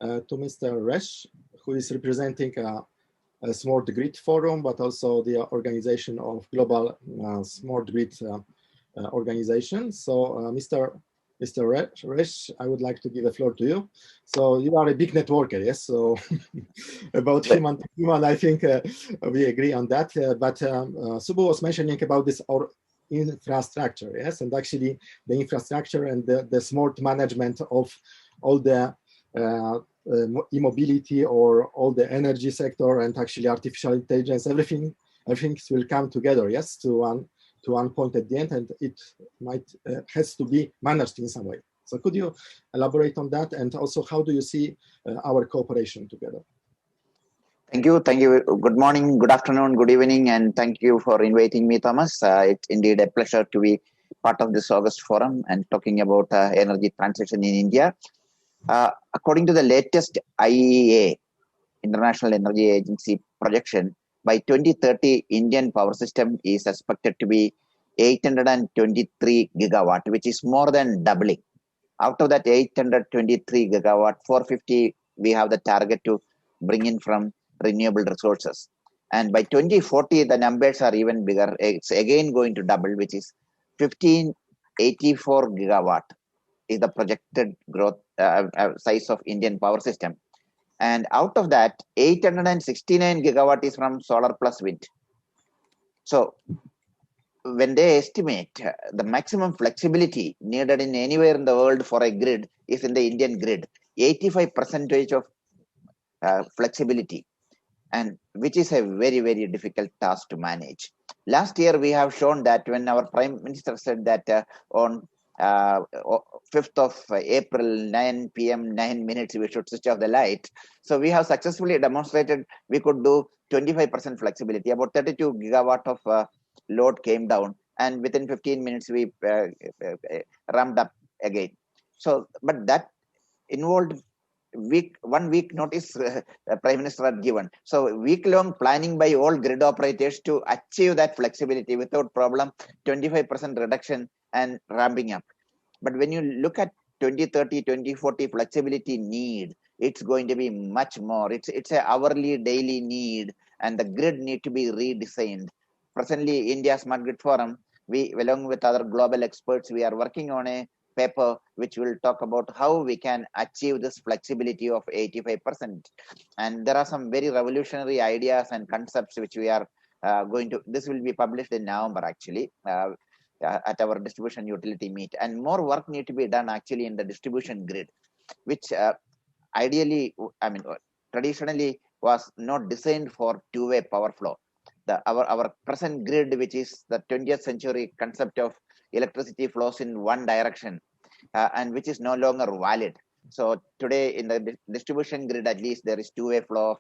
to Mr. Resh, who is representing a Smart Grid Forum, but also the organization of Global Smart Grid Organization. So Mr. Resh, I would like to give the floor to you. So you are a big networker, yes? So about human, I think we agree on that. But Subbu was mentioning about this infrastructure, yes? And actually the infrastructure and the smart management of all the e-mobility or all the energy sector and actually artificial intelligence, everything will come together, yes, to one point at the end, and it might has to be managed in some way. So could you elaborate on that, and also how do you see our cooperation together? Thank you. Good morning, good afternoon, good evening, and thank you for inviting me, Thomas. It's indeed a pleasure to be part of this August forum and talking about energy transition in India. According to the latest IEA, International Energy Agency projection, by 2030, Indian power system is expected to be 823 gigawatt, which is more than doubling. Out of that 823 gigawatt, 450 we have the target to bring in from renewable resources. And by 2040, the numbers are even bigger. It's again going to double, which is 1584 gigawatt is the projected growth size of Indian power system. And out of that, 869 gigawatt is from solar plus wind. So when they estimate the maximum flexibility needed in anywhere in the world for a grid is in the Indian grid, 85% of flexibility, and which is a very, very difficult task to manage. Last year, we have shown that when our Prime Minister said that on 5th of April, 9 p.m., 9 minutes, we should switch off the light. So we have successfully demonstrated we could do 25% flexibility. About 32 gigawatt of load came down, and within 15 minutes, we ramped up again. So, but that involved 1 week notice the Prime Minister had given. So week-long planning by all grid operators to achieve that flexibility without problem, 25% reduction and ramping up. But when you look at 2030, 2040 flexibility need, it's going to be much more. It's an hourly, daily need, and the grid need to be redesigned. Presently, India Smart Grid Forum, we, along with other global experts, we are working on a paper which will talk about how we can achieve this flexibility of 85%. And there are some very revolutionary ideas and concepts which we are this will be published in November actually at our distribution utility meet. And more work need to be done actually in the distribution grid, which ideally, traditionally was not designed for two-way power flow. Our present grid, which is the 20th century concept of electricity flows in one direction, and which is no longer valid. So today in the distribution grid, at least there is two-way flow of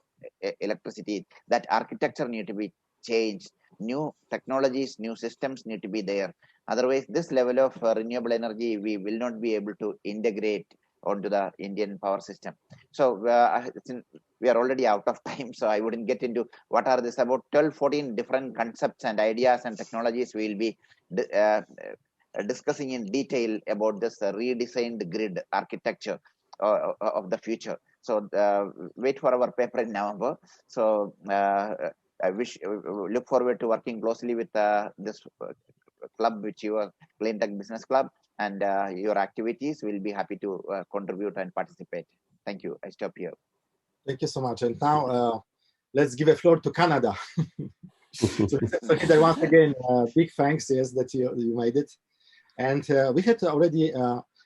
electricity. That architecture need to be changed. New technologies, new systems need to be there. Otherwise, this level of renewable energy, we will not be able to integrate onto the Indian power system. So we are already out of time, so I wouldn't get into what are this about 12, 14 different concepts and ideas and technologies we will be discussing in detail about this redesigned grid architecture of the future. So wait for our paper in November. So I look forward to working closely with this club, which your CleanTech Business Club, and your activities. Will be happy to contribute and participate. Thank you. I stop here. Thank you so much. And now let's give a floor to Canada. So once again, big thanks, yes, that you made it. And we had already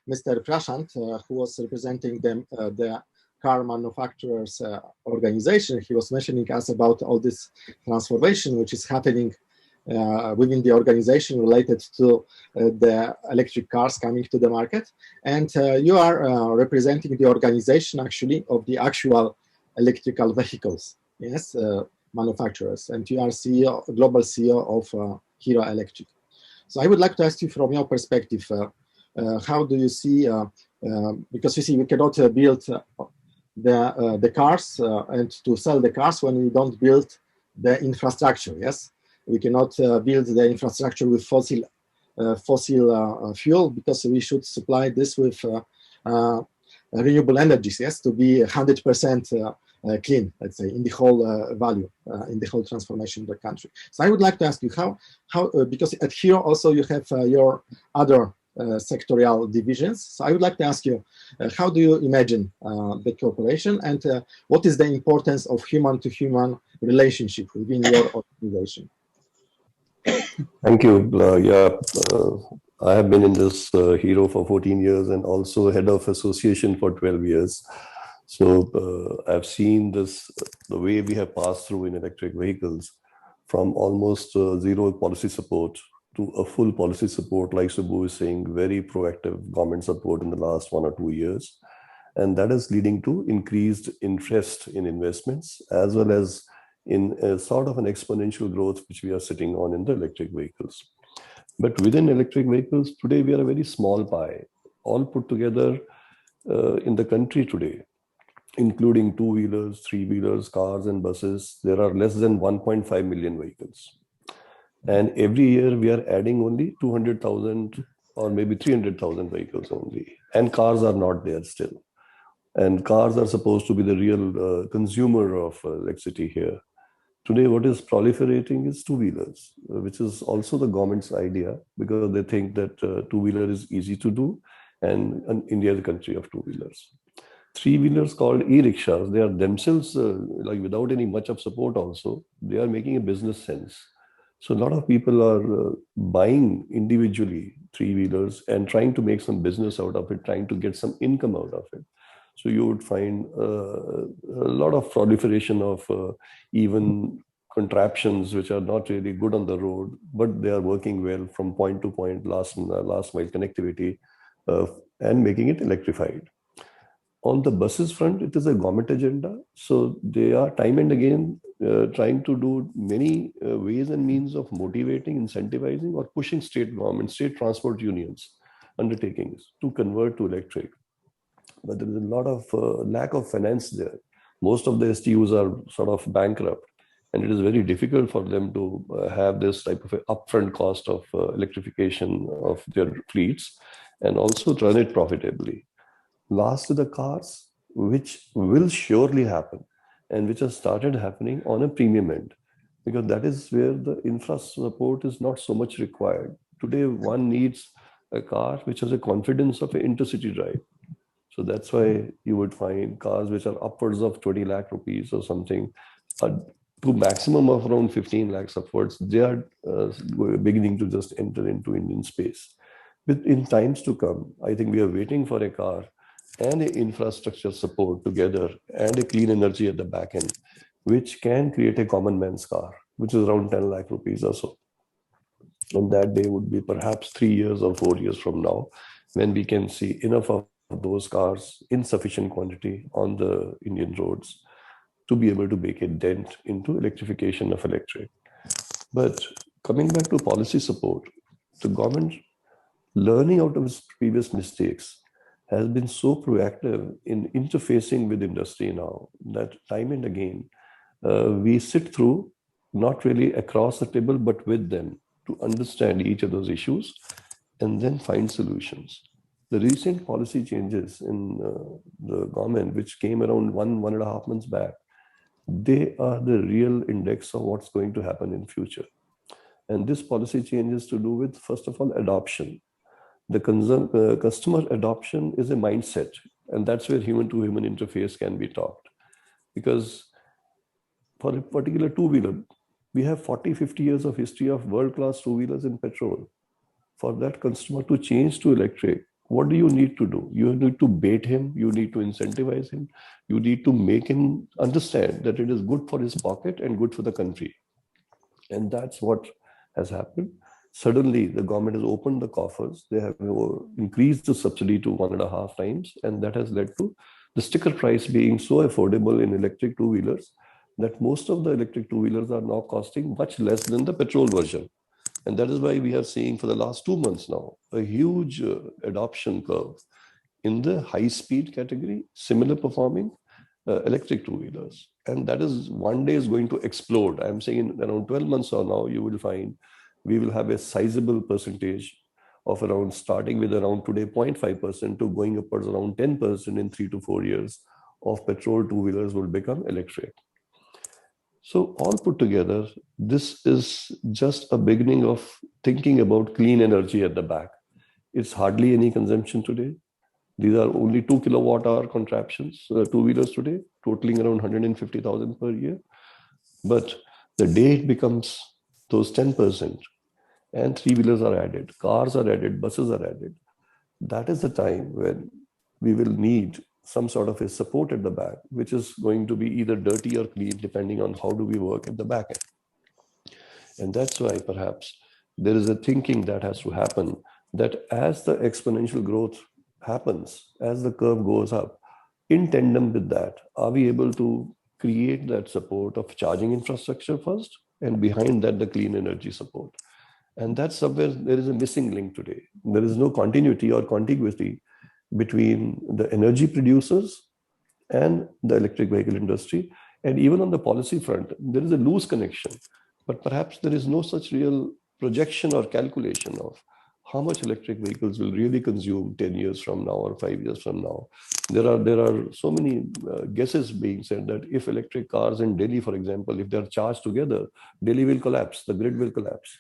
Mr. Prashant, who was representing the car manufacturers organization. He was mentioning us about all this transformation which is happening within the organization related to the electric cars coming to the market. And you are representing the organization actually of the actual electrical vehicles, yes, manufacturers. And you are CEO, global CEO of Hero Electric. So I would like to ask you from your perspective, how do you see, because you see we cannot build the cars and to sell the cars when we don't build the infrastructure, yes? We cannot build the infrastructure with fossil fuel, because we should supply this with renewable energies, yes, to be 100% clean, let's say, in the whole value, in the whole transformation of the country. So I would like to ask you how because at Hero also you have your other sectorial divisions. So I would like to ask you, how do you imagine the cooperation, and what is the importance of human-to-human relationship within your organization? Thank you. I have been in this Hero for 14 years and also head of association for 12 years. So I've seen this, the way we have passed through in electric vehicles, from almost zero policy support to a full policy support, like Subbu is saying, very proactive government support in the last 1 or 2 years. And that is leading to increased interest in investments, as well as in a sort of an exponential growth, which we are sitting on in the electric vehicles. But within electric vehicles, today we are a very small pie, all put together in the country today, including two-wheelers, three-wheelers, cars and buses. There are less than 1.5 million vehicles. And every year we are adding only 200,000 or maybe 300,000 vehicles only. And cars are not there still. And cars are supposed to be the real consumer of electricity here. Today, what is proliferating is two-wheelers, which is also the government's idea, because they think that two-wheeler is easy to do, and India is a country of two-wheelers. Three-wheelers called e-rickshaws, they are themselves, like without any much of support also, they are making a business sense. So a lot of people are buying individually three-wheelers and trying to make some business out of it, trying to get some income out of it. So you would find a lot of proliferation of even contraptions which are not really good on the road, but they are working well from point to point, last mile connectivity, and making it electrified. On the buses front, it is a government agenda. So they are time and again trying to do many ways and means of motivating, incentivizing, or pushing state governments, state transport unions, undertakings to convert to electric. But there is a lot of lack of finance there. Most of the STUs are sort of bankrupt, and it is very difficult for them to have this type of upfront cost of electrification of their fleets and also run it profitably. Last to the cars, which will surely happen and which has started happening on a premium end, because that is where the infra support is not so much required. Today, one needs a car which has a confidence of an intercity drive. So that's why you would find cars which are upwards of 20 lakh rupees or something, to maximum of around 15 lakhs upwards. They are beginning to just enter into Indian space. But in times to come, I think we are waiting for a car and an infrastructure support together and a clean energy at the back end, which can create a common man's car, which is around 10 lakh rupees or so. And that day would be perhaps 3 years or 4 years from now, when we can see enough of those cars in sufficient quantity on the Indian roads to be able to make a dent into electrification of electric. But coming back to policy support, the government, learning out of its previous mistakes, has been so proactive in interfacing with industry now that time and again, we sit through, not really across the table, but with them to understand each of those issues and then find solutions. The recent policy changes in the government, which came around 1.5 months back, they are the real index of what's going to happen in future. And this policy change is to do with, first of all, adoption. The customer adoption is a mindset, and that's where human-to-human interface can be taught. Because for a particular two-wheeler, we have 40-50 years of history of world-class two-wheelers in petrol. For that customer to change to electric, what do you need to do? You need to bait him, you need to incentivize him, you need to make him understand that it is good for his pocket and good for the country. And that's what has happened. Suddenly, the government has opened the coffers. They have increased the subsidy to 1.5 times, and that has led to the sticker price being so affordable in electric two-wheelers that most of the electric two-wheelers are now costing much less than the petrol version. And that is why we are seeing for the last 2 months now a huge adoption curve in the high-speed category, similar performing electric two-wheelers. And that is one day is going to explode. I'm saying in around 12 months or now, you will find we will have a sizable percentage of around, starting with around today 0.5% to going upwards around 10% in 3 to 4 years of petrol two-wheelers will become electric. So all put together, this is just a beginning of thinking about clean energy at the back. It's hardly any consumption today. These are only 2 kilowatt hour contraptions, two-wheelers today, totaling around 150,000 per year. But the day it becomes those 10% and three-wheelers are added, cars are added, buses are added, that is the time when we will need some sort of a support at the back, which is going to be either dirty or clean, depending on how do we work at the back end. And that's why perhaps there is a thinking that has to happen, that as the exponential growth happens, as the curve goes up, in tandem with that, are we able to create that support of charging infrastructure first, and behind that, the clean energy support. And that's somewhere there is a missing link today. There is no continuity or contiguity between the energy producers and the electric vehicle industry. And even on the policy front, there is a loose connection, but perhaps there is no such real projection or calculation of how much electric vehicles will really consume 10 years from now or 5 years from now. There are so many guesses being said that if electric cars in Delhi, for example, if they're charged together, Delhi will collapse, the grid will collapse.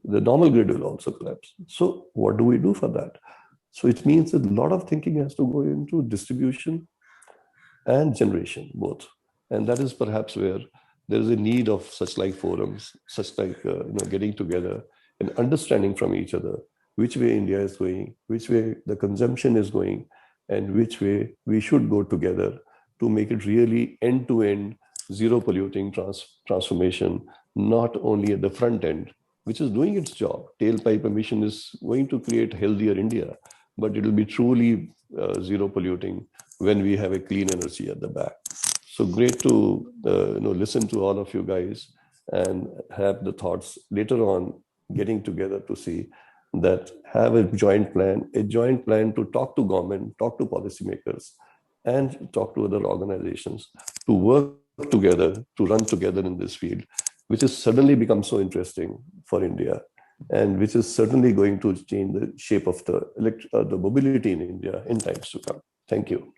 The normal grid will also collapse. So what do we do for that? So it means that a lot of thinking has to go into distribution and generation, both. And that is perhaps where there is a need of such like forums, such like getting together and understanding from each other which way India is going, which way the consumption is going, and which way we should go together to make it really end-to-end zero polluting transformation, not only at the front end, which is doing its job. Tailpipe emission is going to create healthier India, but it will be truly zero polluting when we have a clean energy at the back. So great to listen to all of you guys and have the thoughts later on getting together to see that have a joint plan to talk to government, talk to policymakers, and talk to other organizations to work together, to run together in this field, which has suddenly become so interesting for India, and which is certainly going to change the shape of the mobility in India in times to come. Thank you.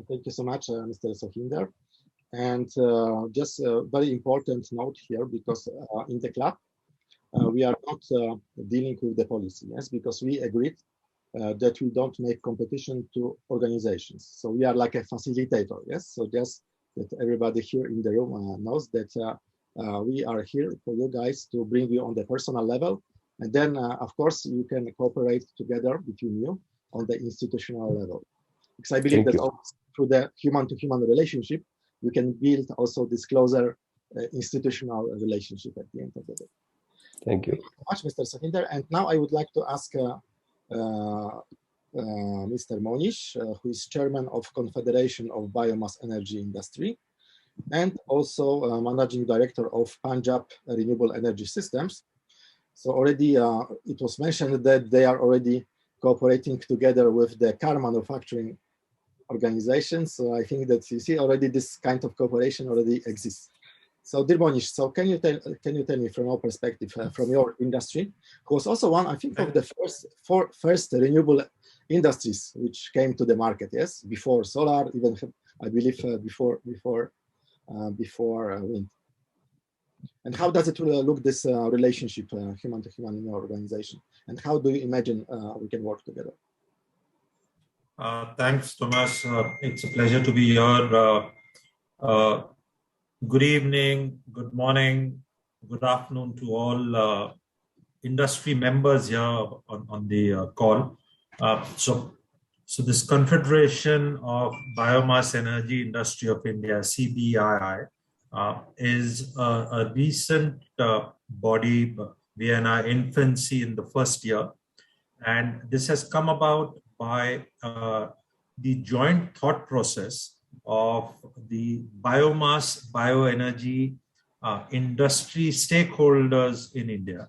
Thank you so much, Mr. Sohinder. And just a very important note here, because in the club, we are not dealing with the policy, yes, because we agreed that we don't make competition to organizations. So we are like a facilitator, yes. So just that everybody here in the room knows that we are here for you guys to bring you on the personal level. And then, of course, you can cooperate together between you on the institutional level. Because I believe that through the human-to-human relationship, we can build also this closer institutional relationship at the end of the day. Thank you. Thank you so much, Mr. Sohinder. And now I would like to ask Mr. Monish, who is chairman of Confederation of Biomass Energy Industry, and also managing director of Punjab Renewable Energy Systems, So already it was mentioned that they are already cooperating together with the car manufacturing organizations. So I think that you see already this kind of cooperation already exists. So dear Monish, so can you tell me from your perspective, from your industry, who was also one, I think, of the first renewable industries which came to the market, yes, before solar, even I believe before wind. And how does it look, this relationship, human to human, in your organization? And how do you imagine we can work together? Thanks, Thomas. It's a pleasure to be here. Good evening, good morning, good afternoon to all industry members here on the call. So this Confederation of Biomass Energy Industry of India, CBII, is a recent body. We are in our infancy in the first year, and this has come about by the joint thought process of the biomass, bioenergy industry stakeholders in India.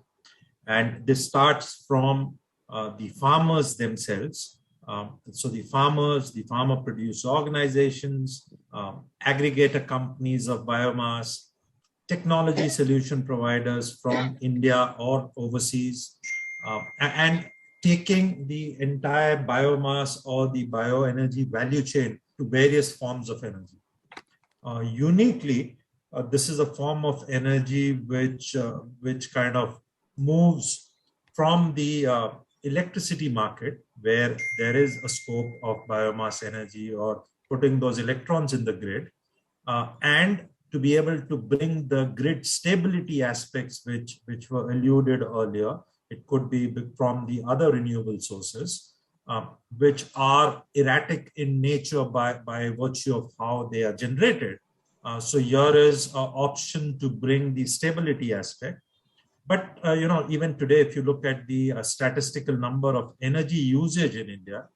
And this starts from the farmers themselves. So the farmers, the farmer producer organizations, aggregator companies of biomass, technology solution providers from India or overseas, and taking the entire biomass or the bioenergy value chain to various forms of energy. Uniquely, this is a form of energy which kind of moves from the electricity market, where there is a scope of biomass energy or putting those electrons in the grid, and to be able to bring the grid stability aspects which were alluded earlier. It could be from the other renewable sources, which are erratic in nature by virtue of how they are generated. So here is an option to bring the stability aspect. But even today, if you look at the statistical number of energy usage in India,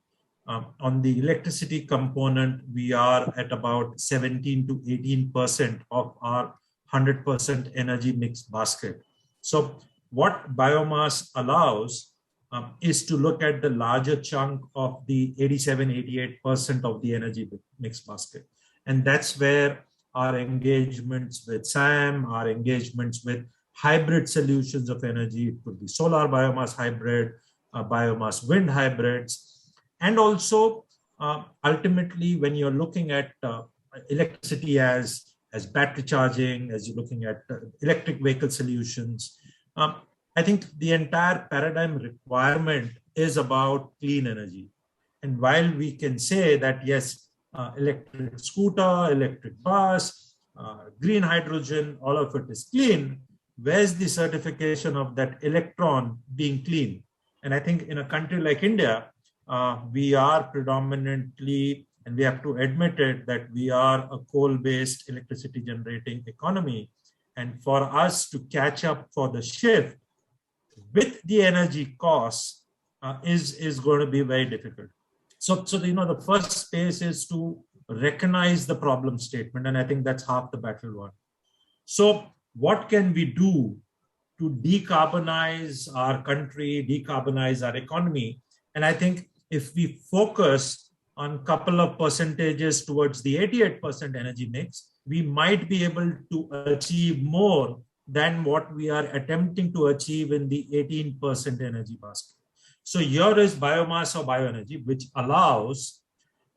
on the electricity component, we are at about 17 to 18% of our 100% energy mix basket. So what biomass allows is to look at the larger chunk of the 87-88% of the energy mix basket. And that's where our engagements with SAM, our engagements with hybrid solutions of energy, it could be solar biomass hybrid, biomass wind hybrids, and also ultimately when you're looking at electricity as battery charging, as you're looking at electric vehicle solutions, I think the entire paradigm requirement is about clean energy. And while we can say that, yes, electric scooter, electric bus, green hydrogen, all of it is clean, where's the certification of that electron being clean? And I think in a country like India, we are predominantly, and we have to admit it, that we are a coal-based electricity generating economy. And for us to catch up for the shift with the energy costs is going to be very difficult. So the first space is to recognize the problem statement, and I think that's half the battle won. So what can we do to decarbonize our country, decarbonize our economy? And I think if we focus on a couple of percentages towards the 88% energy mix, we might be able to achieve more than what we are attempting to achieve in the 18% energy basket. So here is biomass or bioenergy, which allows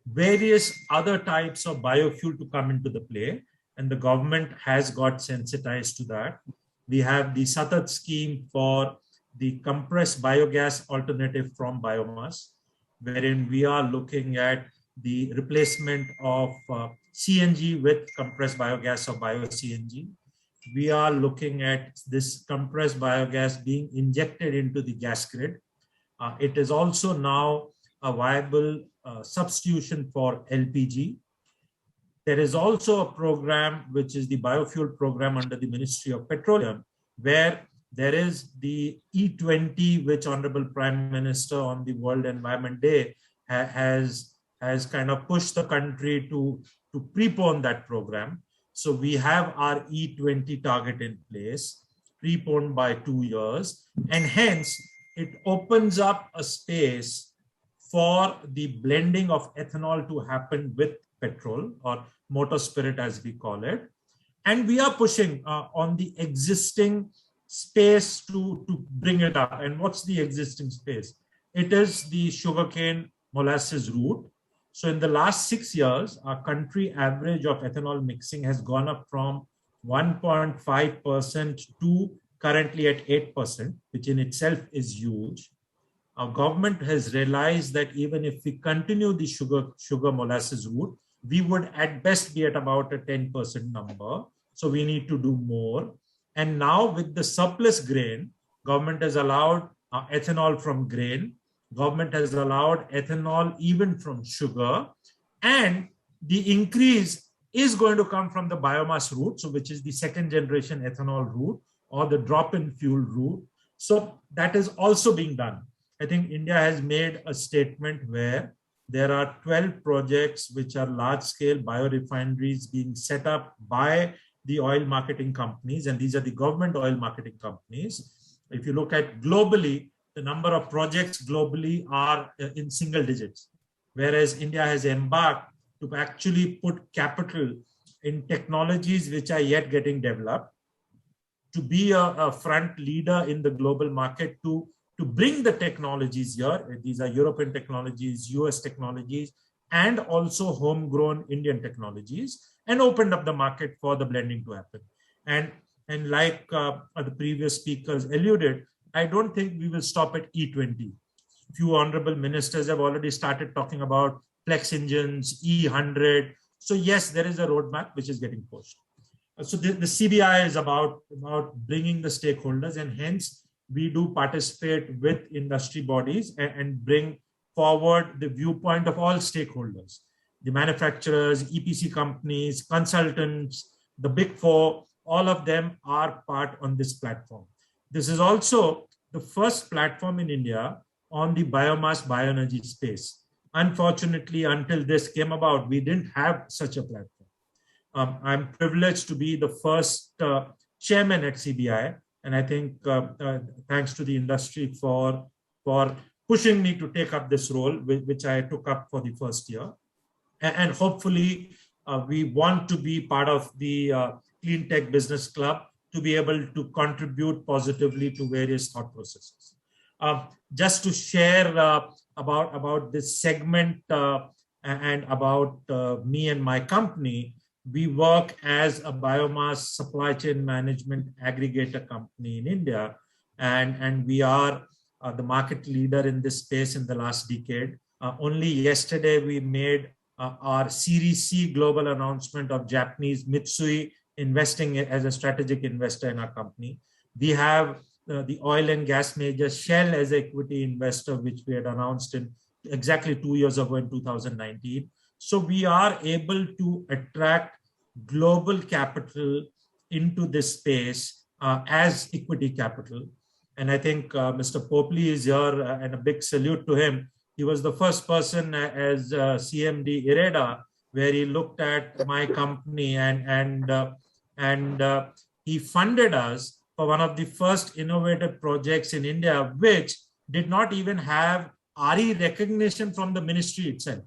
various other types of biofuel to come into the play. And the government has got sensitized to that. We have the Satat scheme for the compressed biogas alternative from biomass, wherein we are looking at the replacement of CNG with compressed biogas or bio-CNG. We are looking at this compressed biogas being injected into the gas grid. It is also now a viable substitution for LPG. There is also a program, which is the biofuel program under the Ministry of Petroleum, where there is the E20, which Honorable Prime Minister on the World Environment Day has kind of pushed the country to prepone that program. So we have our E20 target in place. preponed by 2 years, and hence it opens up a space for the blending of ethanol to happen with petrol or motor spirit as we call it. And we are pushing on the existing space to bring it up. And what's the existing space? It is the sugarcane molasses route. So in the last 6 years, our country average of ethanol mixing has gone up from 1.5% to currently at 8%, which in itself is huge. Our government has realized that even if we continue the sugar molasses route, we would at best be at about a 10% number. So we need to do more. And now with the surplus grain, government has allowed ethanol from grain. Government has allowed ethanol even from sugar. And the increase is going to come from the biomass route, so which is the second generation ethanol route or the drop-in fuel route. So that is also being done. I think India has made a statement where there are 12 projects which are large-scale biorefineries being set up by the oil marketing companies, and these are the government oil marketing companies. If you look at globally, the number of projects globally are in single digits, whereas India has embarked to actually put capital in technologies which are yet getting developed, to be a front leader in the global market, to bring the technologies here. These are European technologies, US technologies, and also homegrown Indian technologies, and opened up the market for the blending to happen. And like the previous speakers alluded, I don't think we will stop at E20. Few honorable ministers have already started talking about flex engines, E100. So yes, there is a roadmap which is getting pushed. So the CBI is about bringing the stakeholders, and hence we do participate with industry bodies and bring forward the viewpoint of all stakeholders, the manufacturers, EPC companies, consultants, the big four, all of them are part on this platform. This is also the first platform in India on the biomass bioenergy space. Unfortunately, until this came about, we didn't have such a platform. I'm privileged to be the first chairman at CBI, and I think thanks to the industry for pushing me to take up this role, which I took up for the first year. And hopefully, we want to be part of the CleanTech Business Club to be able to contribute positively to various thought processes. Just to share about this segment and about me and my company, we work as a biomass supply chain management aggregator company in India, and we are the market leader in this space in the last decade. Only yesterday, we made our Series C global announcement of Japanese Mitsui investing as a strategic investor in our company. We have the oil and gas major Shell as an equity investor, which we had announced in exactly 2 years ago in 2019. So we are able to attract global capital into this space as equity capital. And I think Mr. Popli is here, and a big salute to him. He was the first person as CMD IREDA, where he looked at my company and he funded us for one of the first innovative projects in India, which did not even have RE recognition from the ministry itself.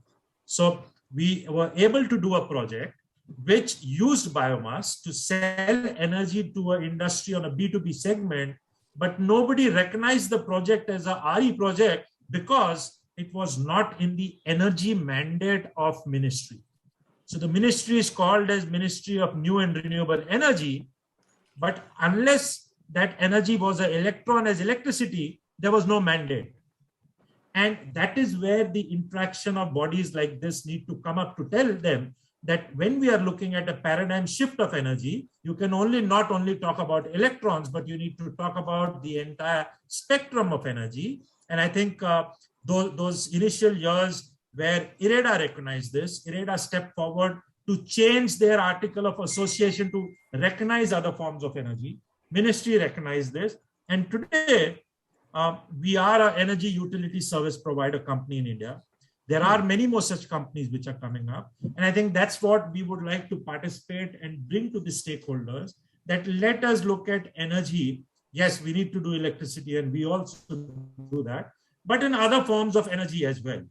So we were able to do a project which used biomass to sell energy to an industry on a B2B segment, but nobody recognized the project as a RE project because it was not in the energy mandate of ministry. So the ministry is called as Ministry of New and Renewable Energy, but unless that energy was an electron as electricity, there was no mandate. And that is where the interaction of bodies like this need to come up to tell them that when we are looking at a paradigm shift of energy, you can not only talk about electrons, but you need to talk about the entire spectrum of energy. And I think those initial years where IREDA recognized this, IREDA stepped forward to change their article of association to recognize other forms of energy. Ministry recognized this. And today, we are an energy utility service provider company in India. There are many more such companies which are coming up. And I think that's what we would like to participate and bring to the stakeholders, that let us look at energy. Yes, we need to do electricity and we also do that, but in other forms of energy as well.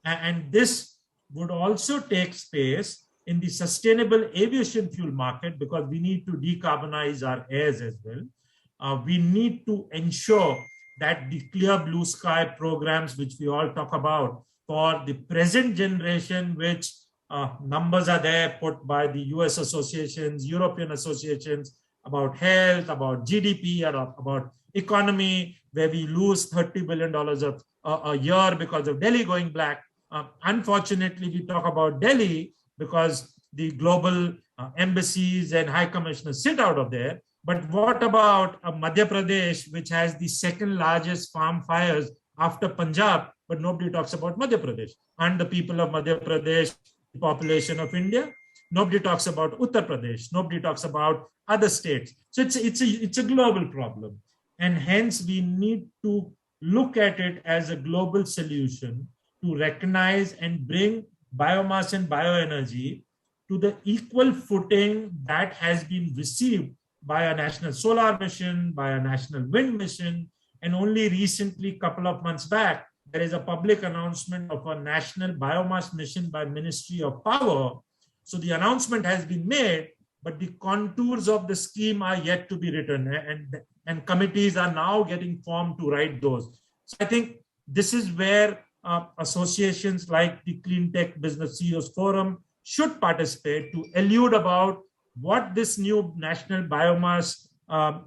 And this would also take space in the sustainable aviation fuel market, because we need to decarbonize our airs as well. We need to ensure that the clear blue sky programs, which we all talk about for the present generation, which numbers are there put by the US associations, European associations, about health, about GDP, or about economy, where we lose $30 billion of a year because of Delhi going black. Unfortunately, we talk about Delhi because the global embassies and high commissioners sit out of there. But what about Madhya Pradesh, which has the second largest farm fires after Punjab, but nobody talks about Madhya Pradesh and the people of Madhya Pradesh, the population of India. Nobody talks about Uttar Pradesh. Nobody talks about other states. So it's a global problem. And hence we need to look at it as a global solution to recognize and bring biomass and bioenergy to the equal footing that has been received by a national solar mission, by a national wind mission. And only recently, couple of months back, there is a public announcement of a national biomass mission by Ministry of Power. So the announcement has been made, but the contours of the scheme are yet to be written, and committees are now getting formed to write those. So I think this is where associations like the CleanTech Business CEOs Forum should participate to elude about what this new national biomass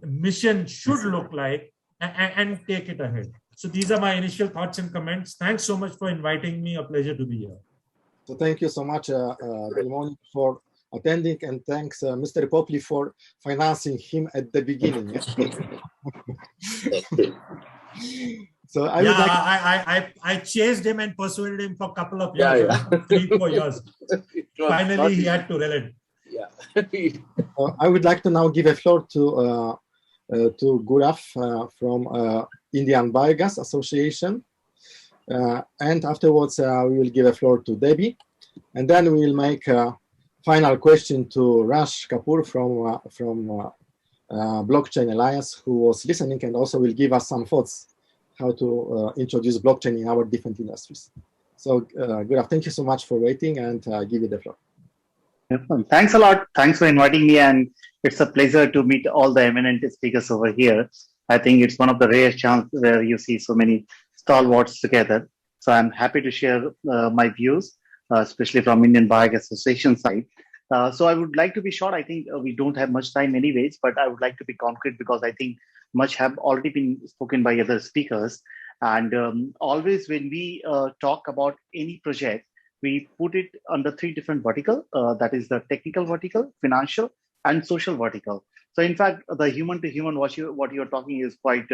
mission should look like, and take it ahead. So these are my initial thoughts and comments. Thanks so much for inviting me. A pleasure to be here. So thank you so much, Ramon, for attending, and thanks, Mr. Popli, for financing him at the beginning. So I chased him and persuaded him for a couple of years, 3-4 years. Finally, he had to relent. I would like to now give a floor to Gaurav from Indian Biogas Association, and afterwards we will give a floor to Debbie, and then we will make a final question to Raj Kapoor from Blockchain Alliance, who was listening and also will give us some thoughts how to introduce blockchain in our different industries. So Gaurav, thank you so much for waiting, and give you the floor. Thanks a lot. Thanks for inviting me, and it's a pleasure to meet all the eminent speakers over here. I think it's one of the rare chances where you see so many stalwarts together. So I'm happy to share my views, especially from Indian Biogas Association side. So I would like to be short. I think we don't have much time anyways, but I would like to be concrete because I think much have already been spoken by other speakers. And always when we talk about any project, we put it under 3 different verticals. That is the technical vertical, financial, and social vertical. So in fact, the human to human, what you're talking is quite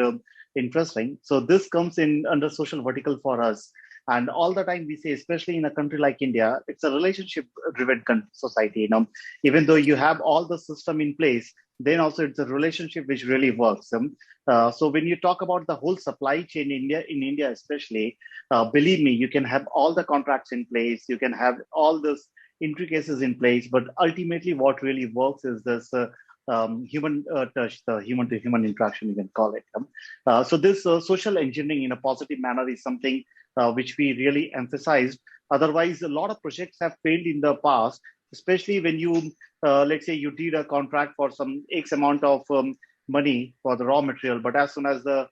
interesting. So this comes in under social vertical for us. And all the time we say, especially in a country like India, it's a relationship-driven society. You know, even though you have all the system in place, then also it's a relationship which really works. So when you talk about the whole supply chain in India especially, believe me, you can have all the contracts in place, you can have all this intricacies in place, but ultimately what really works is this human touch, the human to human interaction, you can call it. So this social engineering in a positive manner is something which we really emphasized. Otherwise, a lot of projects have failed in the past, especially when you, let's say you did a contract for some X amount of money for the raw material, but as soon as the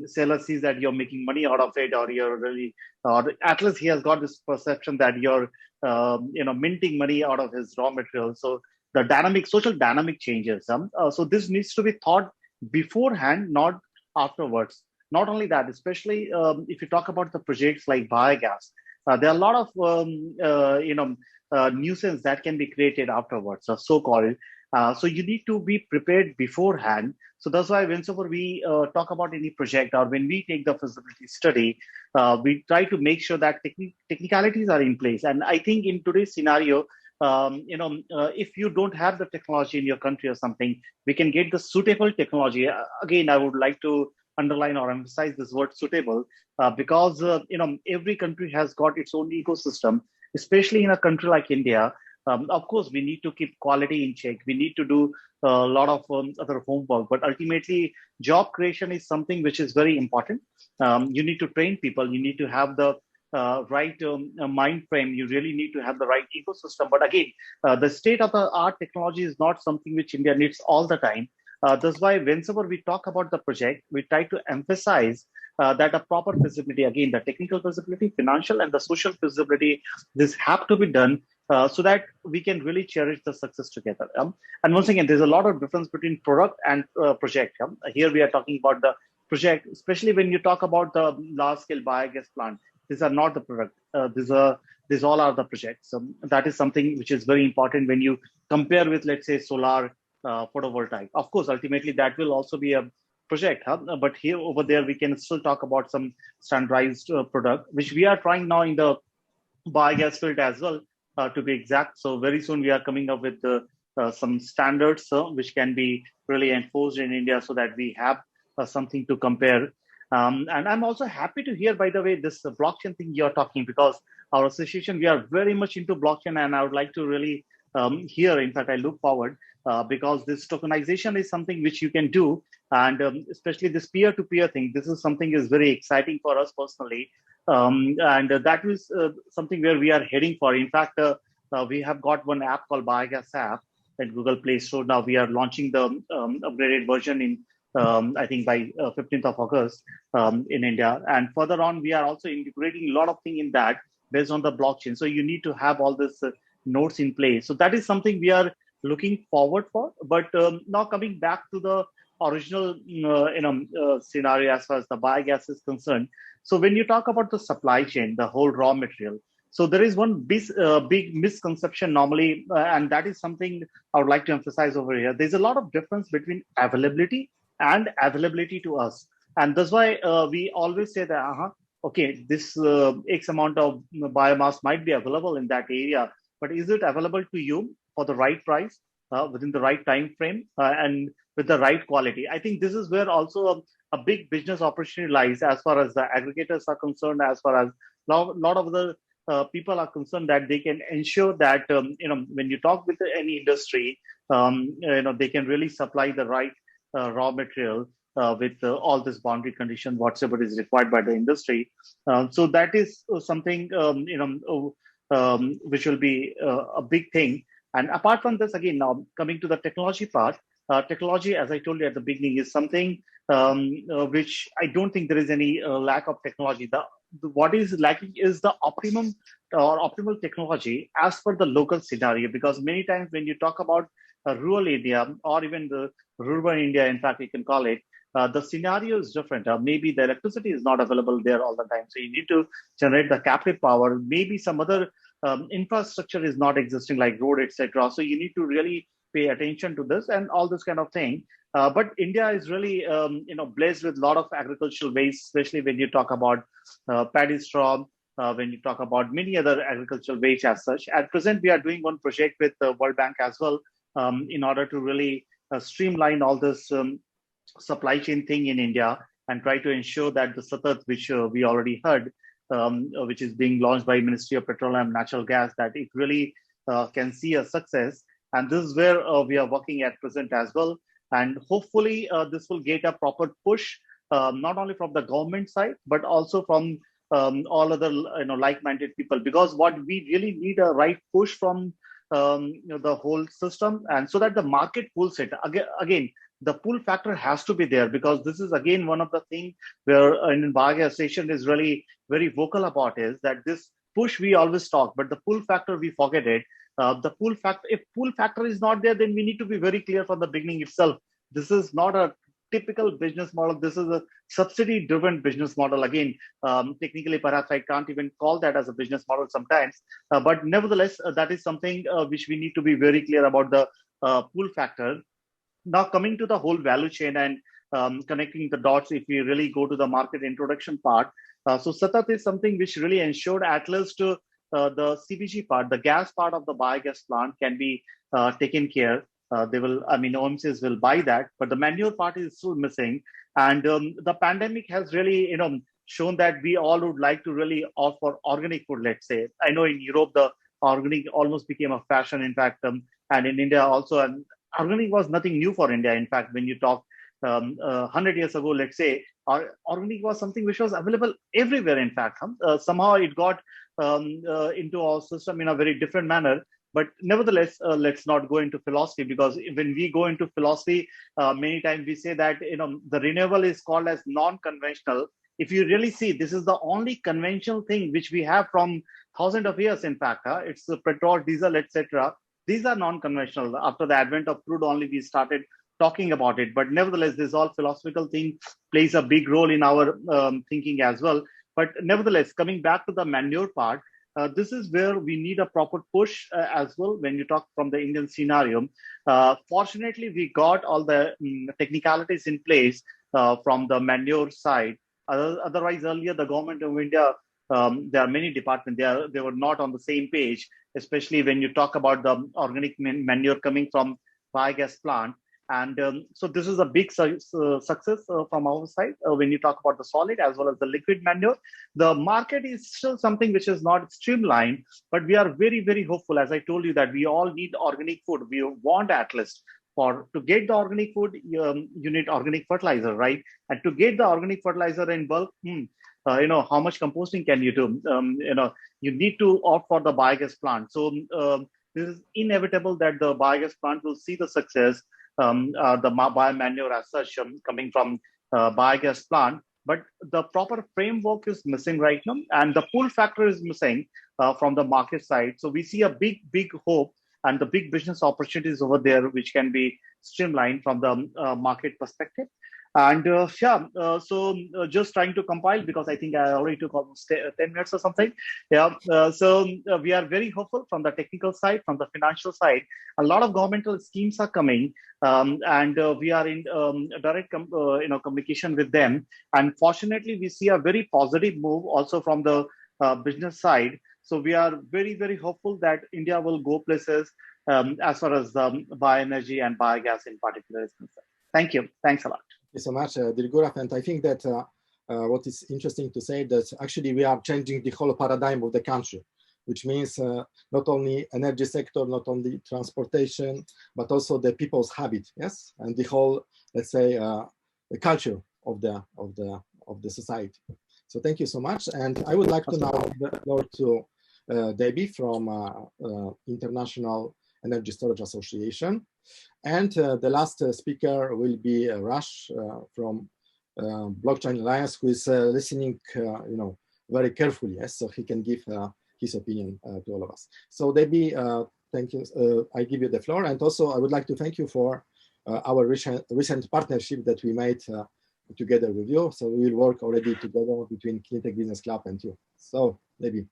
seller sees that you're making money out of it, or you're really, or at least he has got this perception that you're, minting money out of his raw material. So the social dynamic changes. So this needs to be thought beforehand, not afterwards. Not only that, especially if you talk about the projects like biogas, there are a lot of nuisance that can be created afterwards, or so-called. So you need to be prepared beforehand. So that's why whenever we talk about any project, or when we take the feasibility study, we try to make sure that technicalities are in place. And I think in today's scenario, if you don't have the technology in your country or something, we can get the suitable technology. Again, I would like to underline or emphasize this word suitable, because every country has got its own ecosystem, especially in a country like India. Of course, we need to keep quality in check. We need to do a lot of other homework, but ultimately, job creation is something which is very important. You need to train people. You need to have the right mind frame. You really need to have the right ecosystem. But again, the state of the art technology is not something which India needs all the time. That's why whenever we talk about the project, we try to emphasize that a proper feasibility, again, the technical feasibility, financial and the social feasibility, this have to be done so that we can really cherish the success together. And once again, there's a lot of difference between product and project. Here we are talking about the project, especially when you talk about the large scale biogas plant. These are not the product. These all are the projects. So that is something which is very important when you compare with, let's say, solar photovoltaic. Of course, ultimately that will also be a project, but here over there we can still talk about some standardized product, which we are trying now in the biogas field as well, to be exact. So very soon we are coming up with some standards which can be really enforced in India so that we have something to compare. And I'm also happy to hear, by the way, this blockchain thing you're talking, because our association, we are very much into blockchain, and I would like to really hear, in fact, I look forward because this tokenization is something which you can do. And especially this peer-to-peer thing, this is something is very exciting for us personally. And that is something where we are heading for. In fact, we have got one app called Biogas app at Google Play Store. Now we are launching the upgraded version in I think by 15th of August in India. And further on, we are also integrating a lot of things in that based on the blockchain. So you need to have all this nodes in place. So that is something we are looking forward for. But now coming back to the original scenario as far as the biogas is concerned. So when you talk about the supply chain, the whole raw material, so there is one big misconception normally, and that is something I would like to emphasize over here. There's a lot of difference between availability and availability to us. And that's why we always say that, okay, this X amount of biomass might be available in that area, but is it available to you for the right price, within the right time frame, and with the right quality? I think this is where also a big business opportunity lies as far as the aggregators are concerned, as far as a lot of the people are concerned, that they can ensure that, when you talk with any industry, they can really supply the right raw material with all this boundary condition, whatsoever is required by the industry. So that is something, which will be a big thing. And apart from this, again, now coming to the technology part, technology, as I told you at the beginning, is something which I don't think there is any lack of technology. What is lacking is the optimum or optimal technology as per the local scenario, because many times when you talk about rural India or even the rural India, in fact, you can call it, the scenario is different. Maybe the electricity is not available there all the time. So you need to generate the captive power. Maybe some other infrastructure is not existing, like road, etc. So you need to really pay attention to this and all this kind of thing. But India is really, blessed with a lot of agricultural waste, especially when you talk about paddy straw, when you talk about many other agricultural waste as such. At present, we are doing one project with the World Bank as well, in order to really streamline all this supply chain thing in India and try to ensure that the Satat, which we already heard, which is being launched by Ministry of Petroleum and Natural Gas, that it really can see a success. And this is where we are working at present as well. And hopefully this will get a proper push, not only from the government side, but also from all other like-minded people. Because what we really need a right push from the whole system, and so that the market pulls it. Again, the pull factor has to be there, because this is again one of the things where in Biogas Station is really very vocal about, is that this push we always talk, but the pull factor we forget it. The pull factor, if pull factor is not there, then we need to be very clear from the beginning itself. This is not a typical business model. This is a subsidy driven business model. Again, technically, perhaps I can't even call that as a business model sometimes, but nevertheless, that is something which we need to be very clear about, the pull factor. Now coming to the whole value chain and connecting the dots, if we really go to the market introduction part, so Satat is something which really ensured at least the CBG part, the gas part of the biogas plant can be taken care. OMCs will buy that, but the manure part is still missing. And the pandemic has really, shown that we all would like to really opt for organic food, let's say. I know in Europe, the organic almost became a fashion, in fact, and in India also. And organic was nothing new for India. In fact, when you talk 100 years ago, let's say, organic was something which was available everywhere. In fact, somehow it got into our system in a very different manner. But nevertheless, let's not go into philosophy, because when we go into philosophy, many times we say that the renewable is called as non-conventional. If you really see, this is the only conventional thing which we have from thousands of years. In fact, it's the petrol, diesel, etc. These are non-conventional. After the advent of crude, only we started talking about it. But nevertheless, this all philosophical thing plays a big role in our thinking as well. But nevertheless, coming back to the manure part, this is where we need a proper push as well when you talk from the Indian scenario. Fortunately, we got all the technicalities in place from the manure side. Otherwise, earlier, the government of India, there are many departments, they were not on the same page, especially when you talk about the organic manure coming from biogas plant. And so this is a big success from our side when you talk about the solid as well as the liquid manure. The market is still something which is not streamlined, but we are very, very hopeful. As I told you, that we all need organic food. We want at least to get the organic food, you need organic fertilizer, right? And to get the organic fertilizer in bulk, how much composting can you do? You need to opt for the biogas plant. So this is inevitable that the biogas plant will see the success. The biomanure as such coming from biogas plant, but the proper framework is missing right now, and the pull factor is missing from the market side. So we see a big hope and the big business opportunities over there, which can be streamlined from the market perspective. And so just trying to compile, because I think I already took almost 10 minutes or something. So we are very hopeful from the technical side, from the financial side. A lot of governmental schemes are coming, and we are in direct communication with them. And fortunately, we see a very positive move also from the business side. So we are very, very hopeful that India will go places as far as bioenergy and biogas in particular is concerned. Thank you. Thanks a lot. Thank you so much, Dirgurav. And I think that what is interesting to say that actually we are changing the whole paradigm of the country, which means not only energy sector, not only transportation, but also the people's habit, yes, and the whole, let's say, the culture of the society. So thank you so much. And I would like to now give the floor to Debbie from International Energy Storage Association. And the last speaker will be Rush from Blockchain Alliance, who is listening, very carefully, yes, so he can give his opinion to all of us. So Debbie, thank you. I give you the floor. And also I would like to thank you for our recent partnership that we made together with you. So we will work already together between CleanTech Business Club and you. So Debbie.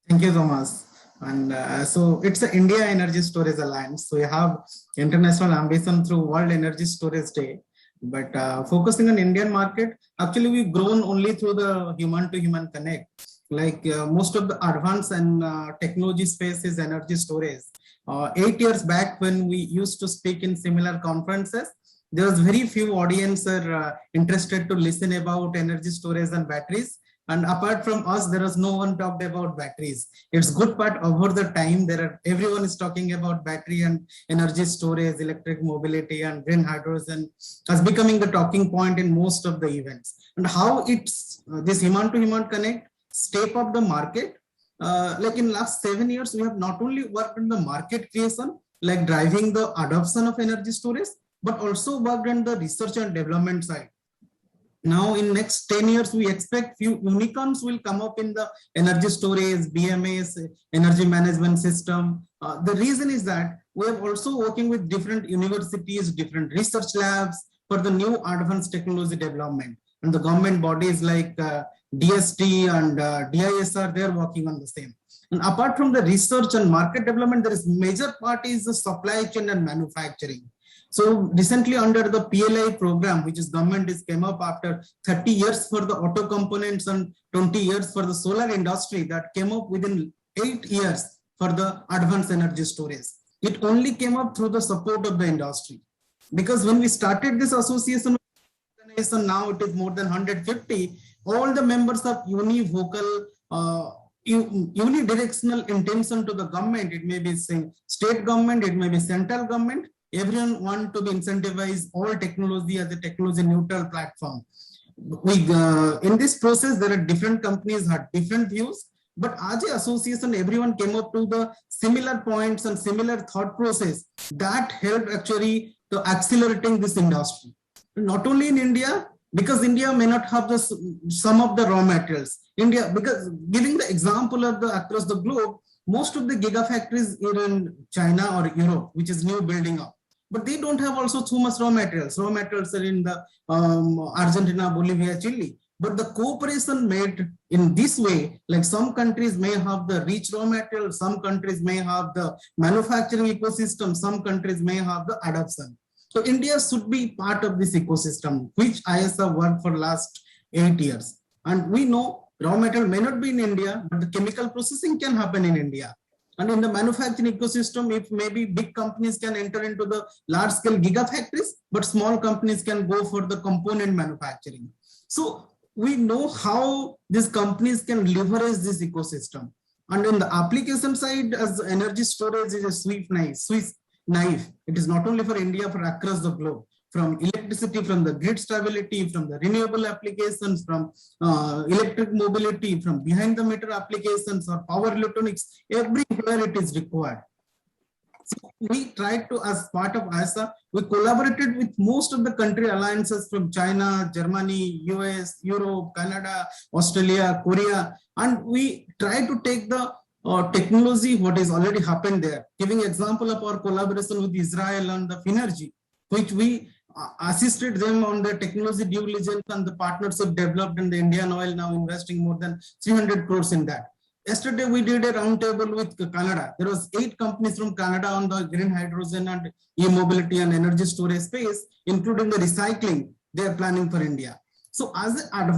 Thank you, Thomas. And so it's the India Energy Storage Alliance. So we have international ambition through World Energy Storage Day, but focusing on Indian market, actually we've grown only through the human-to-human connect. Like most of the advance and technology space is energy storage. 8 years back when we used to speak in similar conferences, there was very few audience are interested to listen about energy storage and batteries. And apart from us, there was no one talked about batteries. It's good part over the time. Everyone is talking about battery and energy storage, electric mobility, and green hydrogen as becoming the talking point in most of the events. And how it's this human-to-human connect step up the market. Like in last 7 years, we have not only worked on the market creation, like driving the adoption of energy storage, but also worked on the research and development side. Now in next 10 years, we expect few unicorns will come up in the energy storage, BMS, energy management system. The reason is that we are also working with different universities, different research labs for the new advanced technology development. And the government bodies like DST and DISR, they're working on the same. And apart from the research and market development, there is major part is the supply chain and manufacturing. So recently under the PLI program, which is government is came up after 30 years for the auto components and 20 years for the solar industry, that came up within 8 years for the advanced energy storage. It only came up through the support of the industry. Because when we started this association, now it is more than 150, all the members are univocal unidirectional intention to the government. It may be state government, it may be central government. Everyone want to be incentivized all technology as a technology neutral platform. In this process, there are different companies had different views, but as an association, everyone came up to the similar points and similar thought process that helped actually to accelerating this industry. Not only in India, because India may not have some of the raw materials. India, because giving the example of the across the globe, most of the gigafactories are in China or Europe, which is new building up. But they don't have also too much raw materials. Raw materials are in the Argentina, Bolivia, Chile. But the cooperation made in this way, like some countries may have the rich raw material, some countries may have the manufacturing ecosystem, some countries may have the adoption. So India should be part of this ecosystem, which ISA worked for last 8 years. And we know raw material may not be in India, but the chemical processing can happen in India. And in the manufacturing ecosystem, if maybe big companies can enter into the large scale gigafactories, but small companies can go for the component manufacturing. So we know how these companies can leverage this ecosystem. And in the application side, as energy storage is a Swiss knife. It is not only for India, for across the globe. From electricity, from the grid stability, from the renewable applications, from electric mobility, from behind the meter applications or power electronics, everywhere it is required. So we tried to, as part of ISA, we collaborated with most of the country alliances from China, Germany, US, Europe, Canada, Australia, Korea, and we tried to take the technology, what has already happened there. Giving example of our collaboration with Israel and the FinTech, which we assisted them on the technology due diligence and the partnership developed, in the Indian Oil now investing more than 300 crores in that. Yesterday, we did a roundtable with Canada. There was 8 companies from Canada on the green hydrogen and e-mobility and energy storage space, including the recycling they are planning for India. So as an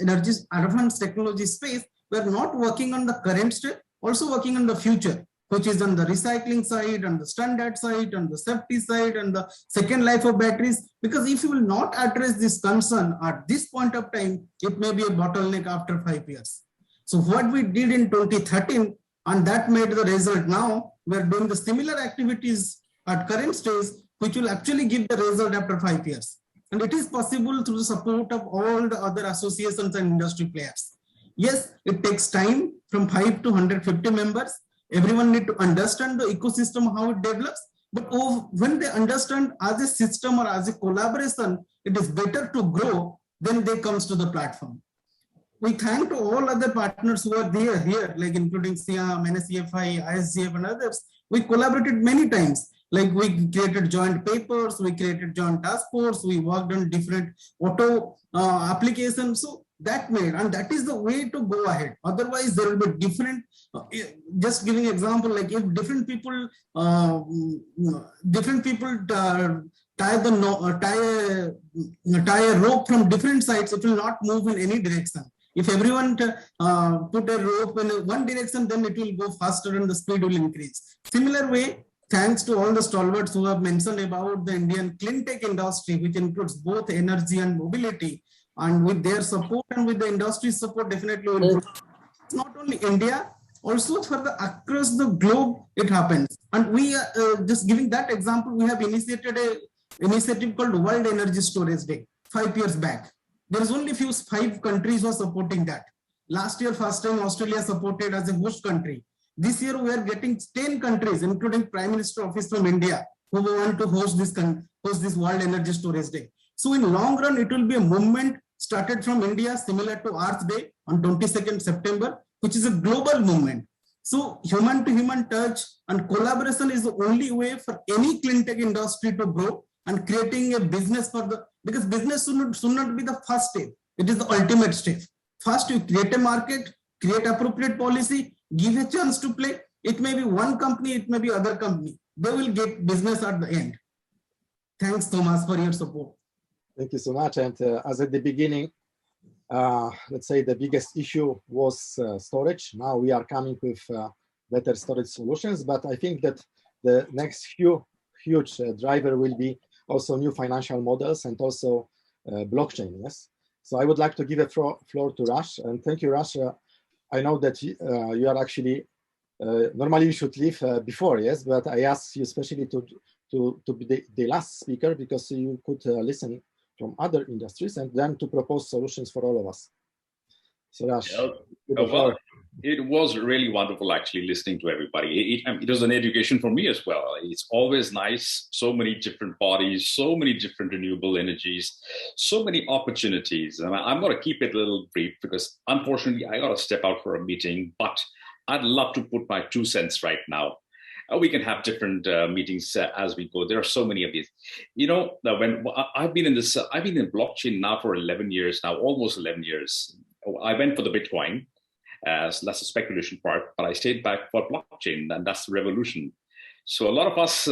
advanced technology space, we are not working on the current state, also working on the future, which is on the recycling side, on the standard side, on the safety side, and the second life of batteries. Because if you will not address this concern at this point of time, it may be a bottleneck after 5 years. So what we did in 2013, and that made the result now, we are doing the similar activities at current stage, which will actually give the result after 5 years. And it is possible through the support of all the other associations and industry players. Yes, it takes time from 5 to 150 members. Everyone need to understand the ecosystem, how it develops. But when they understand as a system or as a collaboration, it is better to grow than they comes to the platform. We thank to all other partners who are there here, like including SIAM, NSEFI, ISGF and others. We collaborated many times. Like we created joint papers, we created joint task force, we worked on different auto applications. So that made, and that is the way to go ahead. Otherwise, there will be different, just giving example, like if different people tie a rope from different sides, it will not move in any direction. If everyone put a rope in one direction, then it will go faster and the speed will increase. Similar way, thanks to all the stalwarts who have mentioned about the Indian CleanTech industry, which includes both energy and mobility, and with their support and with the industry support, definitely will grow. It's not only India, also for the across the globe, it happens. And we are just giving that example, we have initiated a initiative called World Energy Storage Day 5 years back. There is only 5 countries who are supporting that. Last year, first time Australia supported as a host country. This year, we are getting 10 countries, including Prime Minister Office from India, who want to host this World Energy Storage Day. So in long run, it will be a movement started from India, similar to Earth Day on 22nd September, which is a global movement. So human to human touch and collaboration is the only way for any clean tech industry to grow, and creating a business for the, because business should not be the first step. It is the ultimate step. First, you create a market, create appropriate policy, give a chance to play. It may be one company, it may be other company. They will get business at the end. Thanks, Thomas, for your support. Thank you so much. And as at the beginning, let's say the biggest issue was storage. Now we are coming with better storage solutions, but I think that the next huge driver will be also new financial models and also blockchain. Yes. So I would like to give a floor to Rush, and thank you, Rush. I know that you are actually, normally you should leave before, yes, but I asked you especially to be the last speaker because you could listen from other industries and then to propose solutions for all of us. So well, it was really wonderful actually listening to everybody. It was an education for me as well. It's always nice, so many different bodies, so many different renewable energies, so many opportunities. And I'm going to keep it a little brief because unfortunately I got to step out for a meeting, but I'd love to put my 2 cents right now. We can have different meetings as we go. There are so many of these. You know, when I've been in blockchain now for 11 years now, almost 11 years. I went for the Bitcoin, that's the speculation part, but I stayed back for blockchain, and that's the revolution. So a lot of us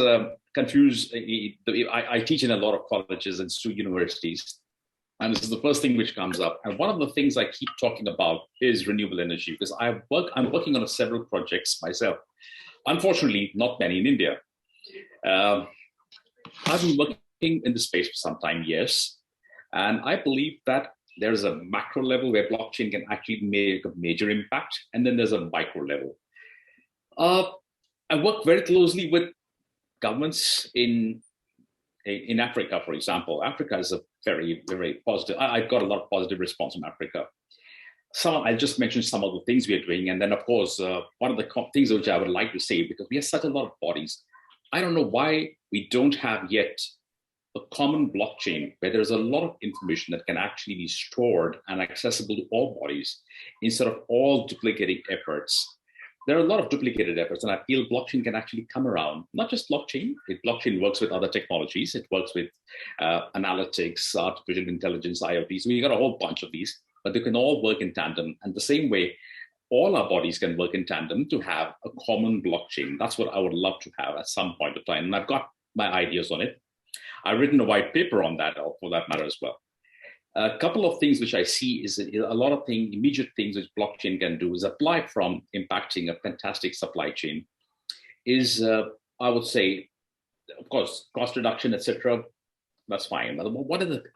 confuse. I teach in a lot of colleges and universities, and this is the first thing which comes up. And one of the things I keep talking about is renewable energy, because I'm working on several projects myself. Unfortunately, not many in India. I've been working in the space for some time, yes, and I believe that there's a macro level where blockchain can actually make a major impact, and then there's a micro level. I work very closely with governments in Africa, for example. Africa is a very, very positive. I've got a lot of positive response from Africa. I'll just mention some of the things we are doing, and then of course, one of the things which I would like to say, because we have such a lot of bodies, I don't know why we don't have yet a common blockchain where there's a lot of information that can actually be stored and accessible to all bodies instead of all duplicating efforts. There are a lot of duplicated efforts, and I feel blockchain can actually come around. Not just blockchain, blockchain works with other technologies. It works with analytics, artificial intelligence, IoT. So we got a whole bunch of these, but they can all work in tandem. And the same way, all our bodies can work in tandem to have a common blockchain. That's what I would love to have at some point of time. And I've got my ideas on it. I've written a white paper on that, for that matter as well. A couple of things which I see is a lot of immediate things which blockchain can do is apply from impacting a fantastic supply chain. I would say, of course, cost reduction, etc. That's fine.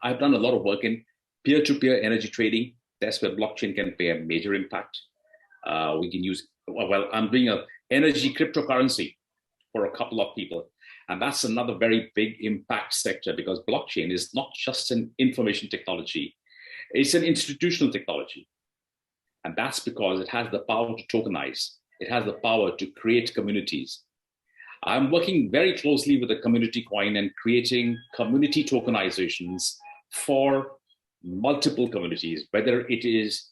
I've done a lot of work in peer-to-peer energy trading. That's where blockchain can play a major impact. We can use, I'm doing an energy cryptocurrency for a couple of people. And that's another very big impact sector, because blockchain is not just an information technology, it's an institutional technology. And that's because it has the power to tokenize. It has the power to create communities. I'm working very closely with the community coin and creating community tokenizations for multiple communities, whether it is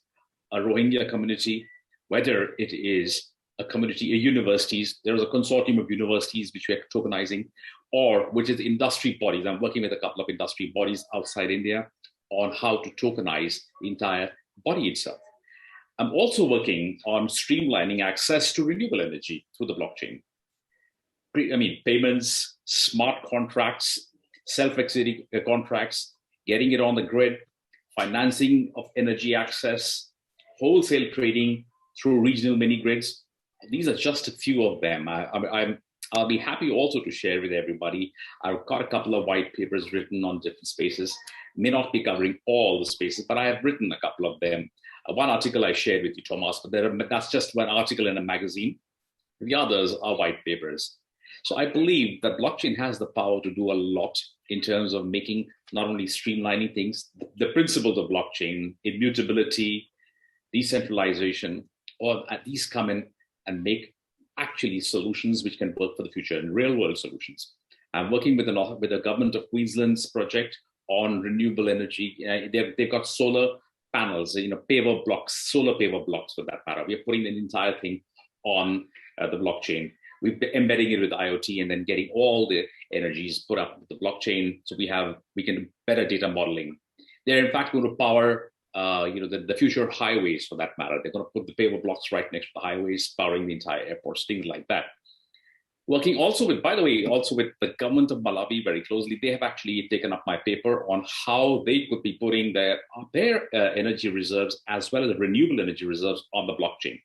a Rohingya community, whether it is a community, universities. There is a consortium of universities which we are tokenizing, or which is industry bodies. I'm working with a couple of industry bodies outside India on how to tokenize the entire body itself. I'm also working on streamlining access to renewable energy through the blockchain. Payments, smart contracts, self-executing contracts, getting it on the grid, financing of energy access, wholesale trading through regional mini grids. These are just a few of them. I'll be happy also to share with everybody. I've got a couple of white papers written on different spaces. May not be covering all the spaces, but I have written a couple of them. One article I shared with you, Thomas, but that's just one article in a magazine. The others are white papers. So I believe that blockchain has the power to do a lot in terms of making, not only streamlining things, the principles of blockchain, immutability, decentralization, or at least come in and make actually solutions which can work for the future and real world solutions. I'm working with the government of Queensland's project on renewable energy. They've got solar panels, paver blocks, solar paver blocks for that matter. We're putting the entire thing on the blockchain. We're embedding it with IoT and then getting all the energies put up with the blockchain. So we can do better data modeling. They're in fact going to power the future highways for that matter. They're going to put the paver blocks right next to the highways, powering the entire airports, things like that. Working also with, by the way, with the government of Malawi very closely. They have actually taken up my paper on how they could be putting their energy reserves as well as renewable energy reserves on the blockchain.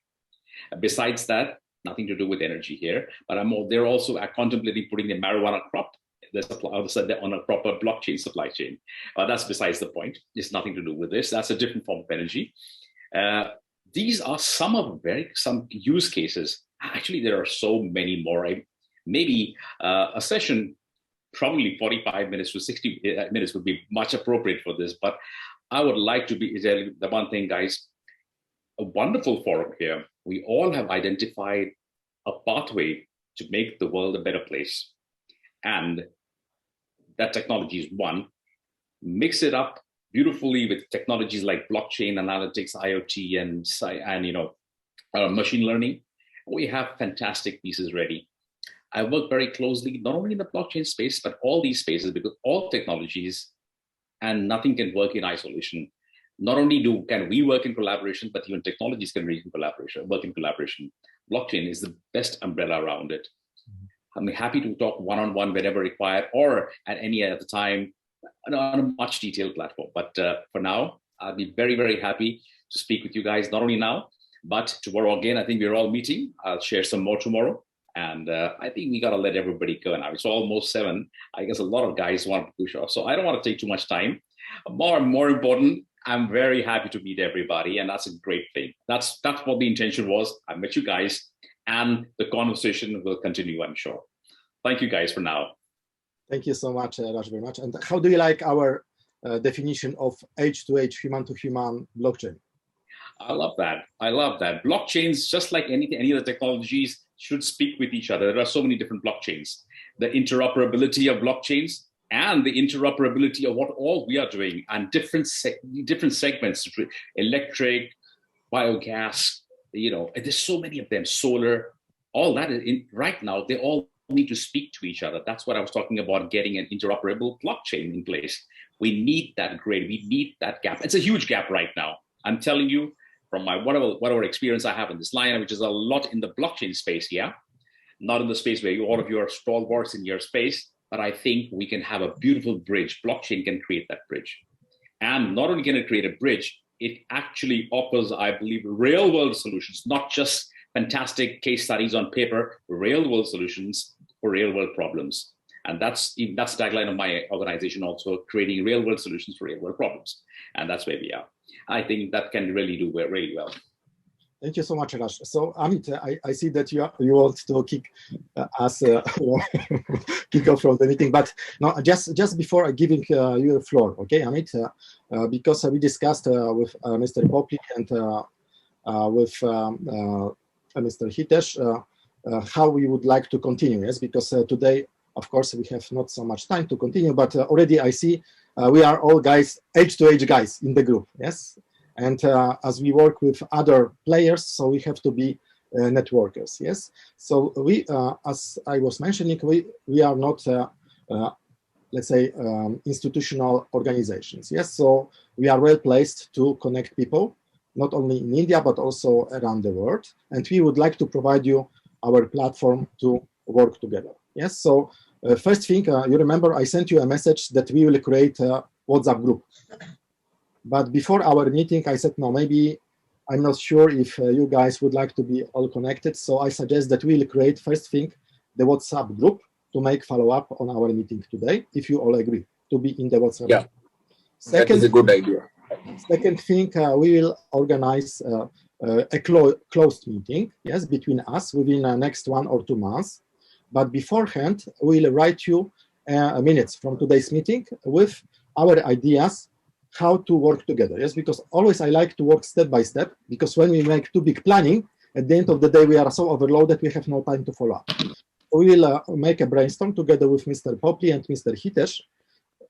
Besides that, nothing to do with energy here, but they're also contemplating putting the marijuana crop on a proper blockchain supply chain. That's besides the point. It's nothing to do with this. That's a different form of energy. these are some use cases. Actually, there are so many more. Maybe a session, probably 45 minutes to 60 minutes would be much appropriate for this. But I would like to be the one thing, guys, a wonderful forum here. We all have identified a pathway to make the world a better place. And that technology is one. Mix it up beautifully with technologies like blockchain, analytics, IoT, and machine learning. We have fantastic pieces ready. I work very closely, not only in the blockchain space, but all these spaces, because all technologies and nothing can work in isolation. Not only can we work in collaboration, but even technologies can work in collaboration. Blockchain is the best umbrella around it. I'm happy to talk one-on-one whenever required, or at any other time on a much detailed platform. But for now, I'll be very, very happy to speak with you guys, not only now, but tomorrow again. I think we're all meeting. I'll share some more tomorrow. And I think we got to let everybody go now. It's almost 7. I guess a lot of guys want to push off. So I don't want to take too much time. More important, I'm very happy to meet everybody. And that's a great thing. That's what the intention was. I met you guys, and the conversation will continue, I'm sure. Thank you guys for now. Thank you so much, Raj, very much. And how do you like our definition of H2H, human-to-human blockchain? I love that. I love that. Blockchains, just like any other technologies, should speak with each other. There are so many different blockchains. The interoperability of blockchains and the interoperability of what all we are doing, and different segments, electric, biogas, there's so many of them, solar, all that is right now, they all need to speak to each other. That's what I was talking about, getting an interoperable blockchain in place. We need that grid. We need that gap. It's a huge gap right now. I'm telling you, from my whatever experience I have in this line, which is a lot in the blockchain space, not in the space where all of you are stalwarts in your space, but I think we can have a beautiful bridge. Blockchain can create that bridge. And not only can it create a bridge, it actually offers, I believe, real world solutions, not just fantastic case studies on paper, real world solutions for real world problems. And that's the tagline of my organization also, creating real world solutions for real world problems. And that's where we are. I think that can really do really well. Thank you so much, Raj. So, Amit, I see that you want to kick us kick off from the meeting, but no, just before giving you the floor, okay, Amit, because we discussed with Mr. Popli and with Mr. Hitesh how we would like to continue, yes, because today, of course, we have not so much time to continue, but already I see we are all guys, H2H guys in the group, yes? And as we work with other players, so we have to be networkers, yes? So we, as I was mentioning, we are not, let's say, institutional organizations, yes? So we are well placed to connect people, not only in India, but also around the world. And we would like to provide you our platform to work together, yes? So first thing, you remember I sent you a message that we will create a WhatsApp group. But before our meeting, I said, no, maybe I'm not sure if you guys would like to be all connected. So I suggest that we'll create, first thing, the WhatsApp group to make follow-up on our meeting today, if you all agree to be in the WhatsApp group. Second, that is a good idea. Second thing, we will organize a closed meeting, yes, between us within the next 1 or 2 months. But beforehand, we'll write you minutes from today's meeting with our ideas how to work together, yes, because always I like to work step by step, because when we make too big planning, at the end of the day, we are so overloaded, we have no time to follow up. We will make a brainstorm together with Mr. Popli and Mr. Hitesh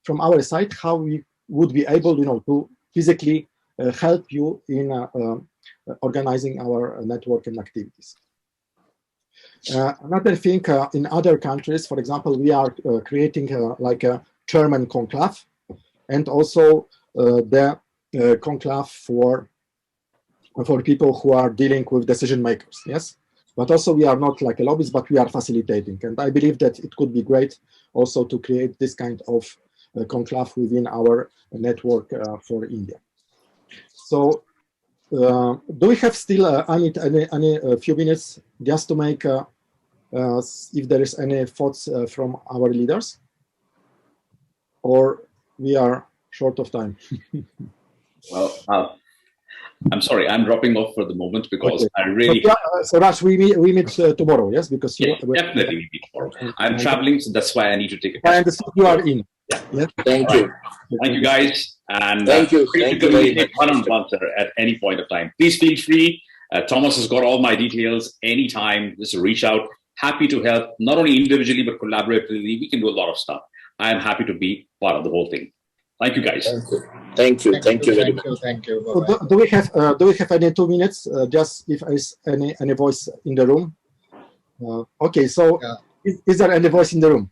from our side, how we would be able, to physically help you in organizing our networking activities. Another thing, in other countries, for example, we are creating like a chairman conclave, and also the conclave for people who are dealing with decision makers, yes? But also we are not like a lobbyist, but we are facilitating. And I believe that it could be great also to create this kind of conclave within our network for India. So do we have still any few minutes just to make, if there is any thoughts from our leaders? Or we are short of time? Well, I'm sorry, I'm dropping off for the moment because I really. So Raj, we meet tomorrow, yes? Because definitely we meet tomorrow. I'm traveling, so that's why I need to take a. I understand you are in. Yeah. Thank you. Thank you, guys, and thank you. Thank you very much. One-on-one, sir, at any point of time. Please feel free. Thomas has got all my details. Anytime, just reach out. Happy to help, not only individually but collaboratively. We can do a lot of stuff. I am happy to be part of the whole thing. Thank you, guys. Thank you very much. Thank you. So do we have any 2 minutes? Just if there is any voice in the room. Okay, so is there any voice in the room?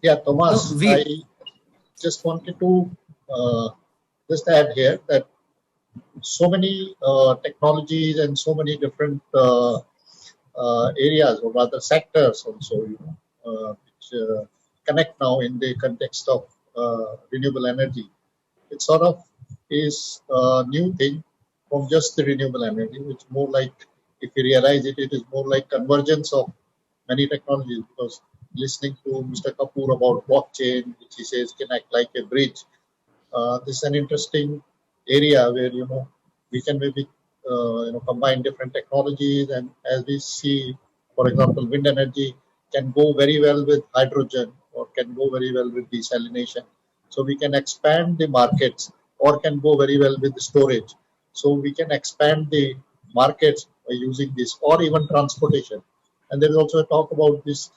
Yeah, Thomas, I just wanted to just add here that so many technologies and so many different areas, or rather sectors also, which connect now in the context of renewable energy. It sort of is a new thing from just the renewable energy, which more like, if you realize it, it is more like convergence of many technologies. Because listening to Mr. Kapoor about blockchain, which he says can act like a bridge, this is an interesting area where we can maybe combine different technologies. And as we see, for example, wind energy can go very well with hydrogen, or can go very well with desalination. So we can expand the markets, or can go very well with the storage. So we can expand the markets by using this, or even transportation. And there is also a talk about this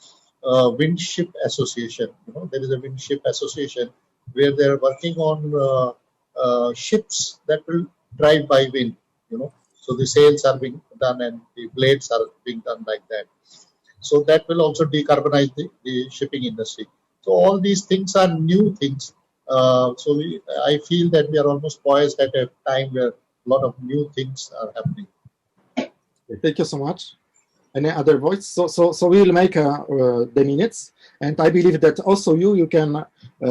wind ship association. There is a wind ship association where they are working on ships that will drive by wind. So the sails are being done and the blades are being done like that. So that will also decarbonize the shipping industry. So all these things are new things. I feel that we are almost poised at a time where a lot of new things are happening. Thank you so much. Any other voice? So we will make the minutes, and I believe that also you can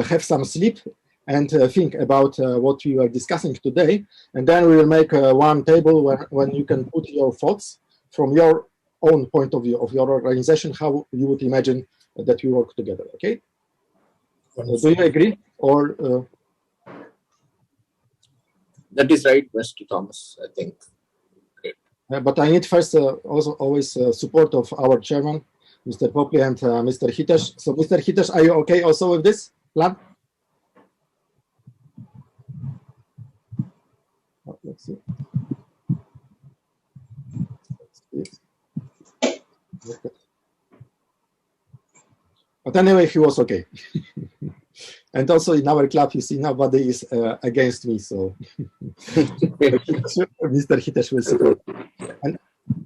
have some sleep and think about what we are discussing today, and then we will make one table when you can put your thoughts from your own point of view of your organization, how you would imagine that we work together. Okay? Do you agree? Or that is right, Mr. Thomas, I think. But I need first also always support of our chairman, Mr. Popli, and Mr. Hitesh. So, Mr. Hitesh, are you okay also with this plan? Let's see. But anyway, he was okay. And also in our club, you see, nobody is against me, so Mr. Hitesh will support.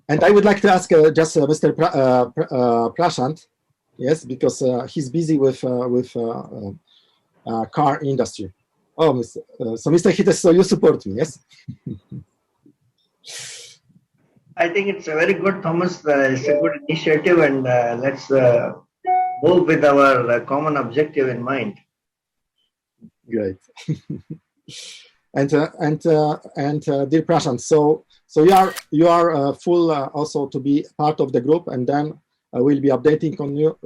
And I would like to ask just Mr. Prashant, yes, because he's busy with car industry. Oh, so Mr. Hitesh, so you support me, yes? I think it's a very good, Thomas. It's a good initiative, and let's move with our common objective in mind. Great. and dear Prashant, so you are full also to be part of the group, and then we'll be updating on you.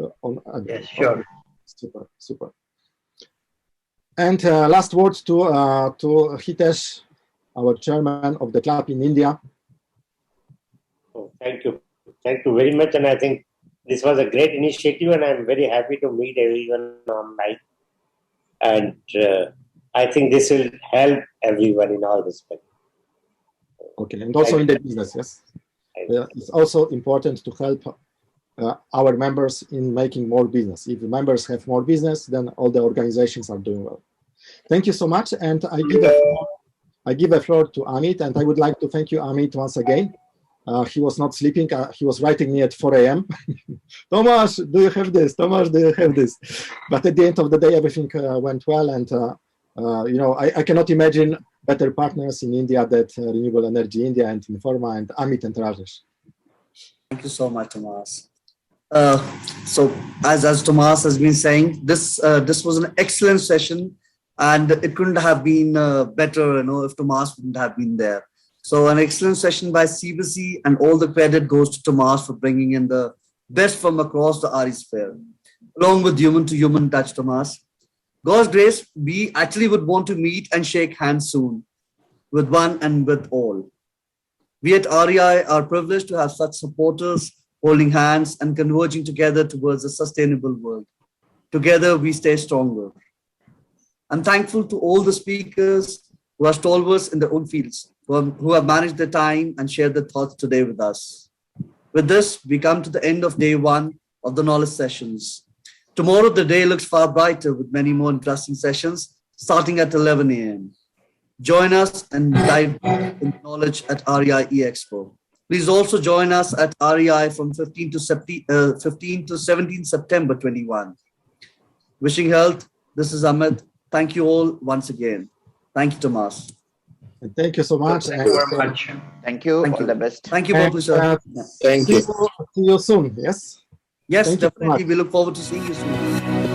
Yes, sure. Super. And last words to Hitesh, our chairman of the club in India. Oh, thank you very much, and I think this was a great initiative, and I'm very happy to meet everyone online. And I think this will help everyone in all respects. Okay, and also in the business, yes. It's also important to help our members in making more business. If the members have more business, then all the organizations are doing well. Thank you so much, and I give a floor to Amit, and I would like to thank you, Amit, once again. He was not sleeping. He was writing me at 4 a.m. Thomas, do you have this? Thomas, do you have this? But at the end of the day, everything went well. And, I cannot imagine better partners in India than Renewable Energy India and Informa and Amit and Rajesh. Thank you so much, Thomas. So as Thomas has been saying, this was an excellent session, and it couldn't have been better, if Thomas wouldn't have been there. So an excellent session by CBC, and all the credit goes to Thomas for bringing in the best from across the RE sphere, along with human-to-human touch, Thomas. God's grace, we actually would want to meet and shake hands soon. with one and with all. We at REI are privileged to have such supporters holding hands and converging together towards a sustainable world. Together, we stay stronger. I'm thankful to all the speakers who are stalwarts in their own fields, who have managed their time and shared their thoughts today with us. With this, we come to the end of day one of the knowledge sessions. Tomorrow, the day looks far brighter with many more interesting sessions starting at 11 a.m. Join us and dive in knowledge at REI eEXPO. Please also join us at REI from 15 to 17 September 21. Wishing health. This is Amit. Thank you all once again. Thank you, Tomas. And thank you so much. Thank you very much. Thank you. Thank All you. the best. Thank you, Popli, sir. Thank you. See you soon. Yes. Yes, Thank you so definitely. much. We look forward to seeing you soon.